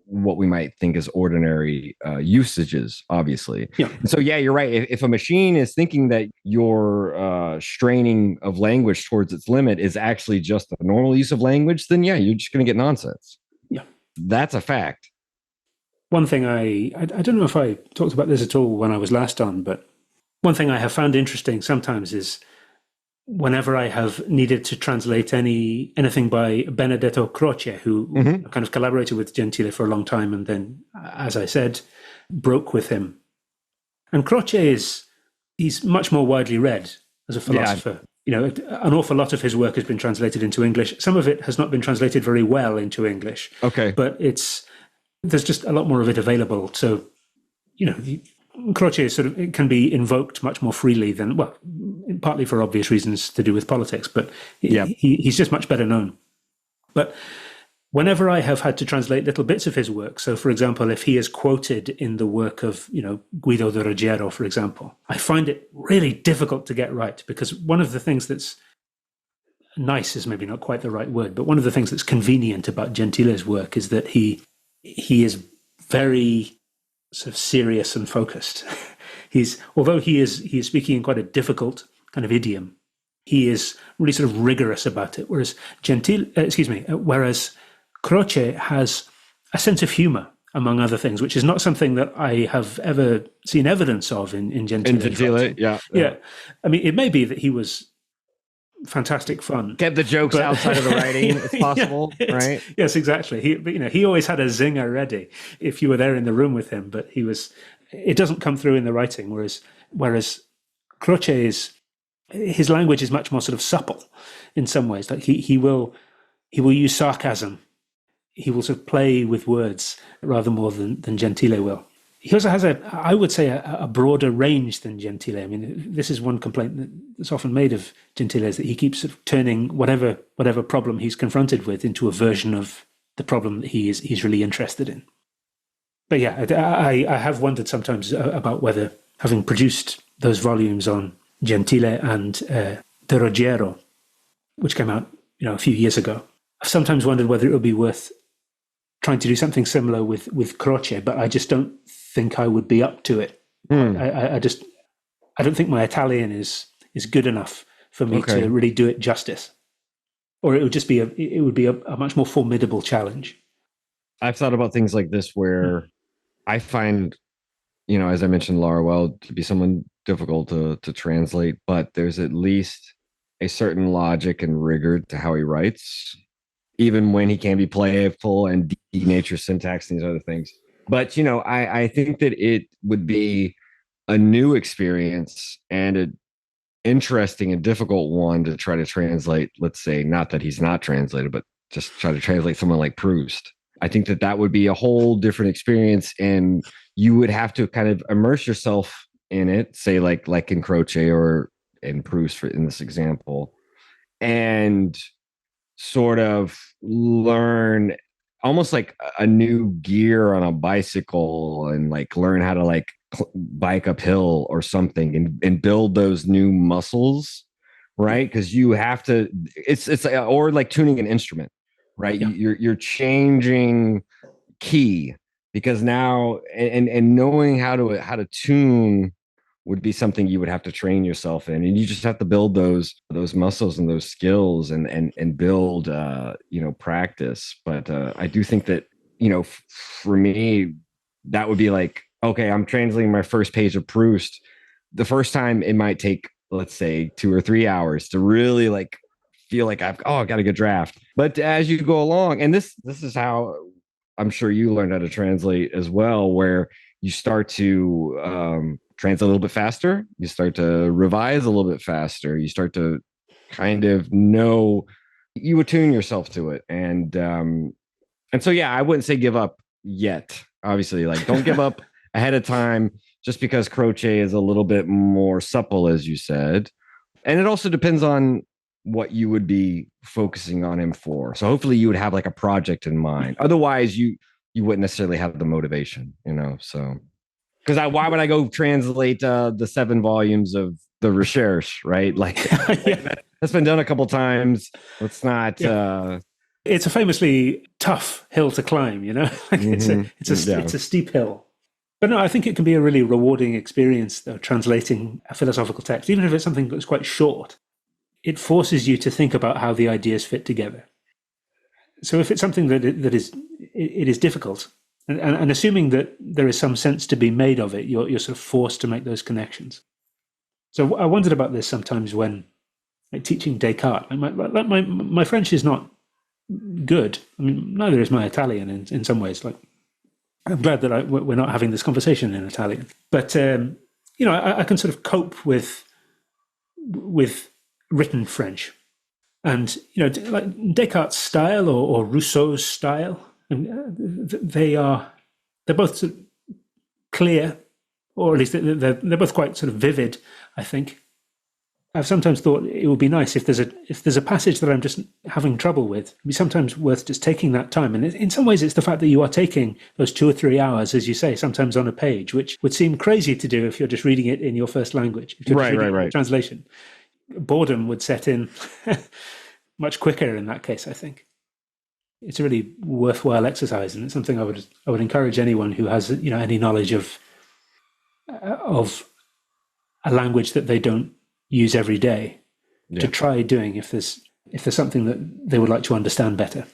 what we might think as ordinary usages, obviously. Yeah. And so, yeah, you're right. If a machine is thinking that your straining of language towards its limit is actually just the normal use of language, then yeah, you're just going to get nonsense. Yeah. That's a fact. One thing I don't know if I talked about this at all when I was last on, but one thing I have found interesting sometimes is whenever I have needed to translate anything by Benedetto Croce, who kind of collaborated with Gentile for a long time and then, as I said, broke with him. And Croce he's much more widely read as a philosopher. Yeah. An awful lot of his work has been translated into English. Some of it has not been translated very well into English. Okay. But there's just a lot more of it available. So, Croce it can be invoked much more freely than, well, partly for obvious reasons to do with politics, but he's just much better known. But whenever I have had to translate little bits of his work, so for example, if he is quoted in the work of, Guido de Ruggiero, for example, I find it really difficult to get right, because one of the things that's nice is maybe not quite the right word, but one of the things that's convenient about Gentile's work is that he is very sort of serious and focused. Although he is speaking in quite a difficult kind of idiom, he is really sort of rigorous about it. Whereas Croce has a sense of humor, among other things, which is not something that I have ever seen evidence of in Gentile. In Gentile, yeah. I mean, it may be that he was fantastic fun. Kept the jokes outside of the writing, if possible, right? Yes, exactly. He always had a zinger ready if you were there in the room with him, but it doesn't come through in the writing, whereas Croce's his language is much more sort of supple in some ways. Like he will use sarcasm. He will sort of play with words rather more than Gentile will. He also has I would say, a broader range than Gentile. I mean, this is one complaint that's often made of Gentile, is that he keeps sort of turning whatever problem he's confronted with into a version of the problem that he's really interested in. But yeah, I have wondered sometimes about whether, having produced those volumes on Gentile and De Ruggiero, which came out a few years ago, I've sometimes wondered whether it would be worth trying to do something similar with Croce, but I just don't think I would be up to it. I don't think my Italian is good enough for me to really do it justice, or it would be a much more formidable challenge. I've thought about things like this where I find, as I mentioned, Laruelle to be someone difficult to translate, but there's at least a certain logic and rigor to how he writes, even when he can be playful and denature syntax and these other things. But, I think that it would be a new experience and an interesting and difficult one to try to translate, let's say, not that he's not translated, but just try to translate someone like Proust. I think that would be a whole different experience, and you would have to kind of immerse yourself in it, say like in Croce or in Proust in this example, and sort of learn almost like a new gear on a bicycle, and like learn how to like bike uphill or something, and build those new muscles, right? Because you have to, it's or like tuning an instrument, right? Yeah. You're changing key, because now, and knowing how to tune would be something you would have to train yourself in, and you just have to build those muscles and those skills, and build practice. But I do think that, for me, that would be like, okay, I'm translating my first page of Proust. The first time it might take, let's say, 2 or 3 hours to really like feel like I've got a good draft. But as you go along, and this is how I'm sure you learned how to translate as well, where you start to translate a little bit faster, you start to revise a little bit faster, you start to kind of know, you attune yourself to it. And so, yeah, I wouldn't say give up yet. Obviously, like, don't give up ahead of time, just because Croce is a little bit more supple, as you said. And it also depends on what you would be focusing on him for. So hopefully you would have like a project in mind. Otherwise, you wouldn't necessarily have the motivation, so. Because why would I go translate the 7 volumes of the Recherche, right? Like, that's been done a couple times. Let's not. Yeah. It's a famously tough hill to climb, It's a steep hill. But no, I think it can be a really rewarding experience, though, translating a philosophical text, even if it's something that's quite short. It forces you to think about how the ideas fit together. So if it's something that is difficult, and assuming that there is some sense to be made of it, you're sort of forced to make those connections. So I wondered about this sometimes when teaching Descartes. My French is not good. I mean, neither is my Italian in some ways. Like, I'm glad that we're not having this conversation in Italian. But I can sort of cope with written French, and like Descartes' style or Rousseau's style. They're both sort of clear, or at least they're both quite sort of vivid, I think. I've sometimes thought it would be nice if there's a passage that I'm just having trouble with. It'd be sometimes worth just taking that time. And in some ways, it's the fact that you are taking those 2 or 3 hours, as you say, sometimes on a page, which would seem crazy to do if you're just reading it in your first language. If you're just reading it in translation. Boredom would set in much quicker in that case, I think. It's a really worthwhile exercise, and it's something I would encourage anyone who has any knowledge of a language that they don't use every day to try doing if there's something that they would like to understand better.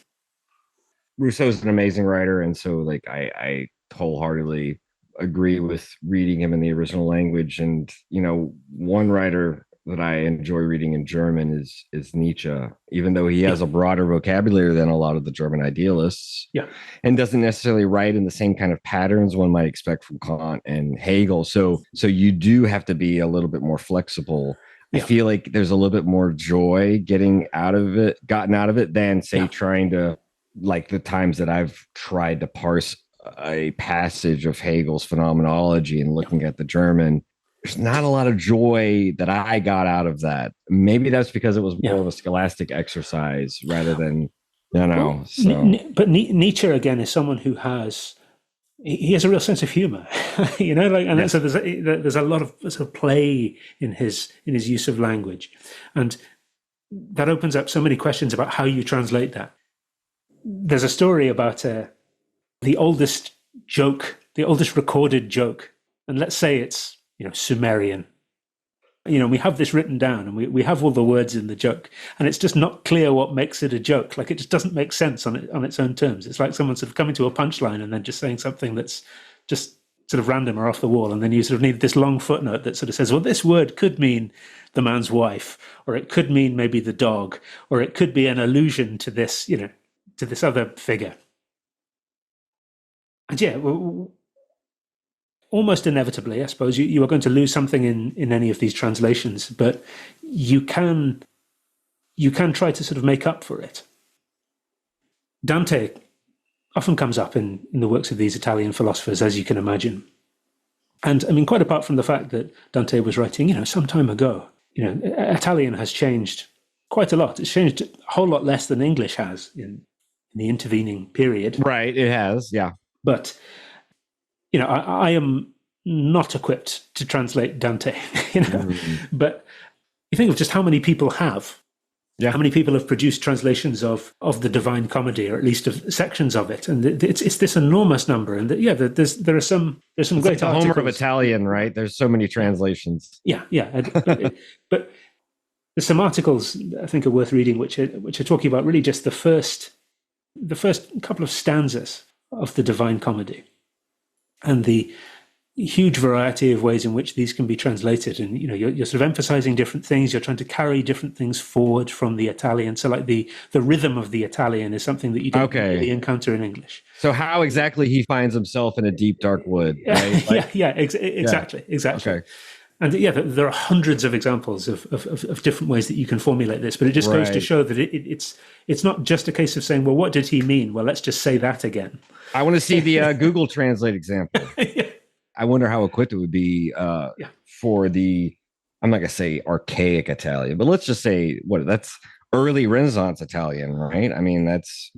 Rousseau's an amazing writer, and so like I wholeheartedly agree with reading him in the original language. And one writer that I enjoy reading in German is Nietzsche, even though he has a broader vocabulary than a lot of the German idealists. Yeah. And doesn't necessarily write in the same kind of patterns one might expect from Kant and Hegel. So you do have to be a little bit more flexible. Yeah. I feel like there's a little bit more joy gotten out of it than, say, trying to, like the times that I've tried to parse a passage of Hegel's phenomenology and looking at the German. There's not a lot of joy that I got out of that. Maybe that's because it was more of a scholastic exercise rather than, So. But Nietzsche, again, is someone who has a real sense of humor, and so there's a lot of sort of play in his use of language, and that opens up so many questions about how you translate that. There's a story about the oldest recorded joke, and let's say it's Sumerian. We have this written down, and we have all the words in the joke, and it's just not clear what makes it a joke. Like, it just doesn't make sense on its own terms. It's like someone sort of coming to a punchline and then just saying something that's just sort of random or off the wall, and then you sort of need this long footnote that sort of says, well, this word could mean the man's wife, or it could mean maybe the dog, or it could be an allusion to this, to this other figure. And almost inevitably, I suppose, you are going to lose something in any of these translations, but you can try to sort of make up for it. Dante often comes up in the works of these Italian philosophers, as you can imagine. And I mean, quite apart from the fact that Dante was writing, some time ago, Italian has changed quite a lot. It's changed a whole lot less than English has in the intervening period. Right, it has, yeah. But, I am not equipped to translate Dante, But you think of just how many people have. Yeah. How many people have produced translations of the Divine Comedy, or at least of sections of it? And it's this enormous number. And there are some great like the articles. Homer of Italian, right? There's so many translations. Yeah. But there's some articles that I think are worth reading, which are talking about really just the first couple of stanzas of the Divine Comedy, and the huge variety of ways in which these can be translated. And you're sort of emphasizing different things. You're trying to carry different things forward from the Italian. So like the rhythm of the Italian is something that you don't really encounter in English. So how exactly he finds himself in a deep dark wood, right? Exactly. Okay. And there are hundreds of examples of different ways that you can formulate this, but it just goes to show that it's not just a case of saying, well, what did he mean? Well, let's just say that again. I want to see the Google Translate example. I wonder how equipped it would be for the, I'm not going to say archaic Italian, but let's just say that's early Renaissance Italian, right? I mean, that's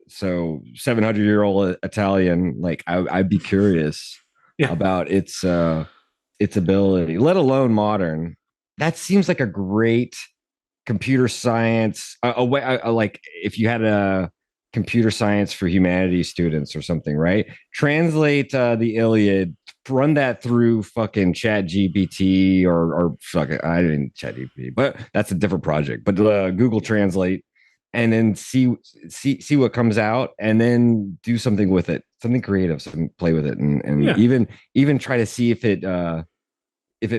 so 700-year-old Italian. Like I'd be curious about its ability, let alone modern. That seems like a great computer science, a way, like if you had a computer science for humanities students or something, right? Translate the Iliad, run that through fucking Chat GPT or fucking, I didn't Chat GPT, but that's a different project. But Google Translate, and then see what comes out, and then do something with it, something creative, something, play with it, and even try to see if it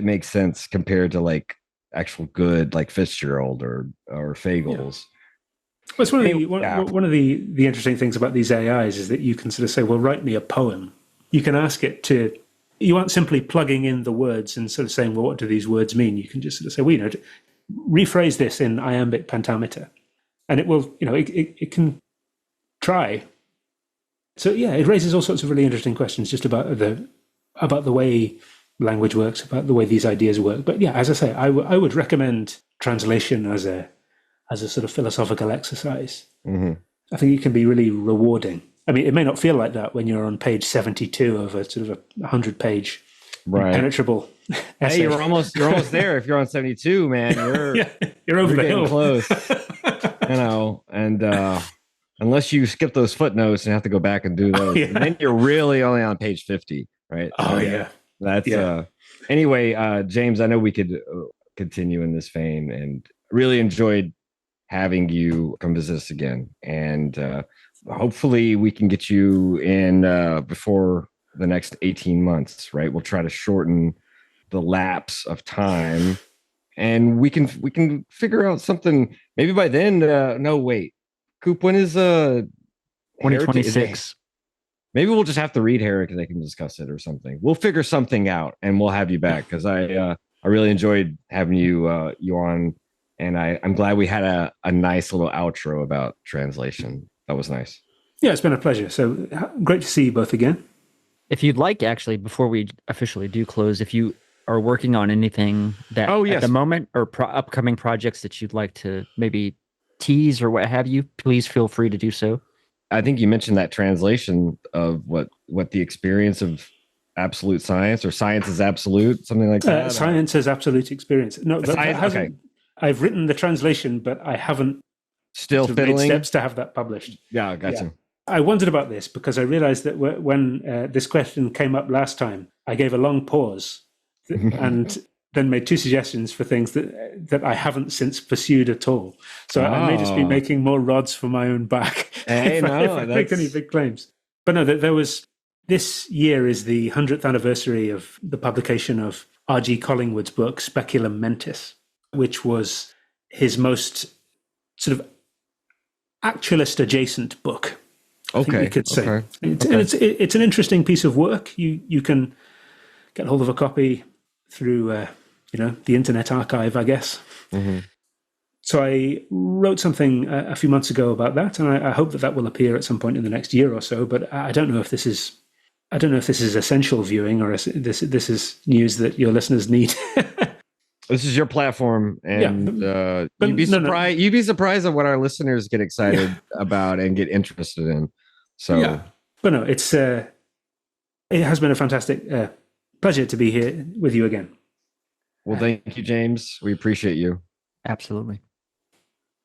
makes sense compared to like actual good like Fitzgerald or Fagles. Well, it's one of the interesting things about these AIs is that you can sort of say, well, write me a poem. You can ask it to, you aren't simply plugging in the words and sort of saying, well, what do these words mean? You can just sort of say, well, rephrase this in iambic pentameter. And it will, it can try. So it raises all sorts of really interesting questions just about the way language works, about the way these ideas work. But as I say, I would recommend translation as a sort of philosophical exercise. Mm-hmm. I think it can be really rewarding. I mean, it may not feel like that when you're on page 72 of a sort of a 100-page impenetrable essay. Hey, you're almost there. If you're on 72, man, you're over the hill. Close. And unless you skip those footnotes and have to go back and do those, and then you're really only on page 50, right? That's anyway, James, I know we could continue in this vein, and really enjoyed having you come visit us again, and hopefully we can get you in before the next 18 months, right? We'll try to shorten the lapse of time, and we can figure out something maybe by then. No, wait, Coop, when is 2026? Maybe we'll just have to read Herrick and they can discuss it or something. We'll figure something out, and we'll have you back, because I really enjoyed having you on. And I'm glad we had a nice little outro about translation. That was nice. Yeah, it's been a pleasure. So great to see you both again. If you'd like, actually, before we officially do close, if you are working on anything that at the moment, or upcoming projects that you'd like to maybe tease or what have you, please feel free to do so. I think you mentioned that translation of what the experience of absolute science, or science is absolute, something like that. Science is absolute experience. No, I've written the translation, but I haven't still made steps to have that published. Yeah, gotcha. Yeah. I wondered about this because I realized that when this question came up last time, I gave a long pause and then made two suggestions for things that I haven't since pursued at all. So I may just be making more rods for my own back if I make any big claims. But no, there was, this year is the 100th anniversary of the publication of R.G. Collingwood's book, Speculum Mentis, which was his most sort of actualist adjacent book. I think we could say. Okay. It's an interesting piece of work. You can get hold of a copy through the Internet Archive, I guess. Mm-hmm. So I wrote something a few months ago about that, and I hope that will appear at some point in the next year or so. But I don't know if this is essential viewing, or this is news that your listeners need. This is your platform, and but you'd be no, surprised. You'd be surprised at what our listeners get excited about and get interested in. So, but no, it has been a fantastic pleasure to be here with you again. Well, thank you, James. We appreciate you. Absolutely.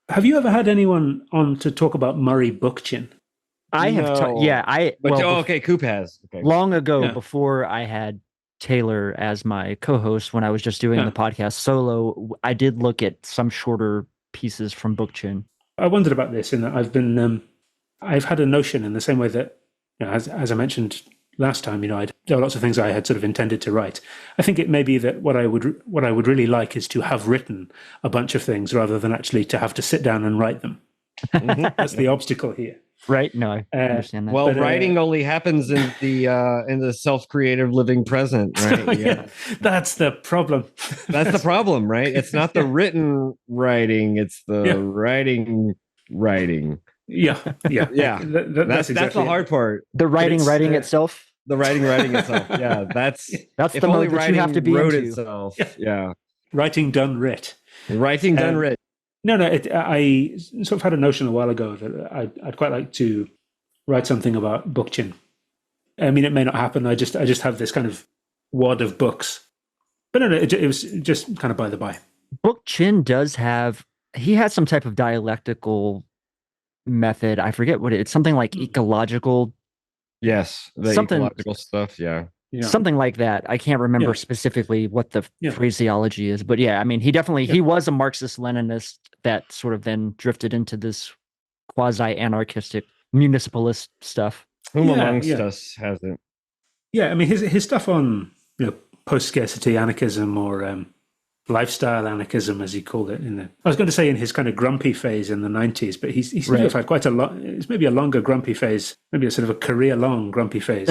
Have you ever had anyone on to talk about Murray Bookchin? I have. Okay, Coop has. Okay. Long ago, before I had Taylor as my co-host, when I was just doing the podcast solo, I did look at some shorter pieces from Bookchin. I wondered about this in that I've had a notion in the same way that, as I mentioned last time, there are lots of things I had sort of intended to write. I think it may be that what I would really like is to have written a bunch of things rather than actually to have to sit down and write them. That's the obstacle here. Right? No, I understand that. Well, writing only happens in the self-creative living present, right? Yeah, that's the problem. That's the problem, right? It's not the written writing; it's the writing. Yeah. That's the hard part. The writing itself. The writing itself. Yeah, that's the mode that you have to be wrote into. Itself. Yeah. Writing done writ. Writing done writ. No. I sort of had a notion a while ago that I'd quite like to write something about Bookchin. I mean, it may not happen. I just have this kind of wad of books. But no, it was just kind of by the by. Bookchin he has some type of dialectical method. I forget what it's something like ecological. Yes, ecological stuff. Yeah. Something like that. I can't remember specifically what the phraseology is, but I mean, he was a Marxist-Leninist that sort of then drifted into this quasi-anarchistic municipalist stuff. Whom amongst us hasn't? Yeah, I mean, his stuff on post-scarcity anarchism or lifestyle anarchism, as he called it. I was going to say in his kind of grumpy phase in the 90s, but he's sort of had quite a lot. It's maybe a longer grumpy phase, maybe a sort of a career-long grumpy phase.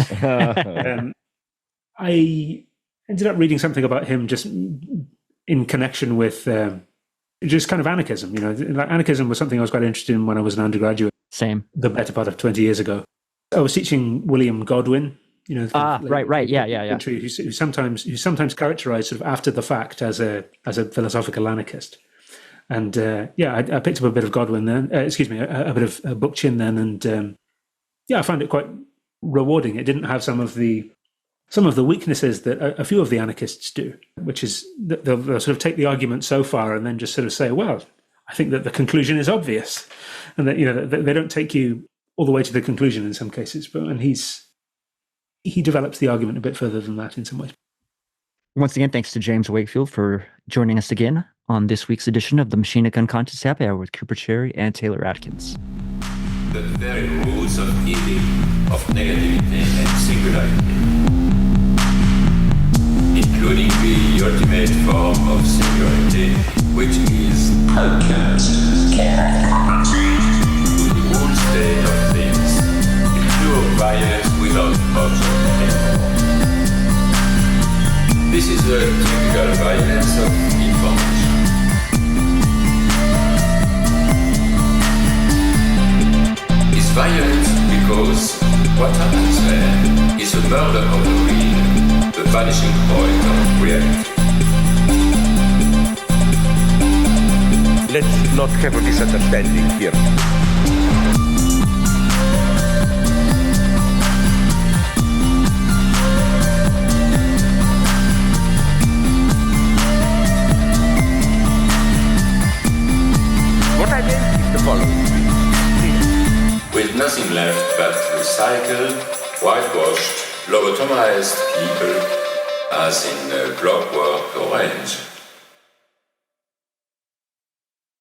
I ended up reading something about him just in connection with just kind of anarchism. Anarchism was something I was quite interested in when I was an undergraduate. Same. The better part of 20 years ago. I was teaching William Godwin. Right. Yeah. Who sometimes characterized sort of after the fact as a philosophical anarchist. And I picked up a bit of Godwin then. A bit of Bookchin then, and I found it quite rewarding. It didn't have some of the weaknesses that a few of the anarchists do, which is that they'll sort of take the argument so far and then just sort of say, well, I think that the conclusion is obvious, and that they don't take you all the way to the conclusion in some cases. And he develops the argument a bit further than that in some ways. Once again, thanks to James Wakefield for joining us again on this week's edition of the Machine Gun Conscious Happy Hour with Cooper Cherry and Taylor Atkins. The very rules of evil, of negativity and singularity, including the ultimate form of singularity, which is outcast, to the whole state of things, the pure violence without option anymore. This is a typical violence of information. It's violent because what happens there is a murder of the real, the vanishing point of reality. Let's not have a misunderstanding here. What I meant is the following. With nothing left but recycled, whitewashed, lobotomized people, as in Clockwork Orange.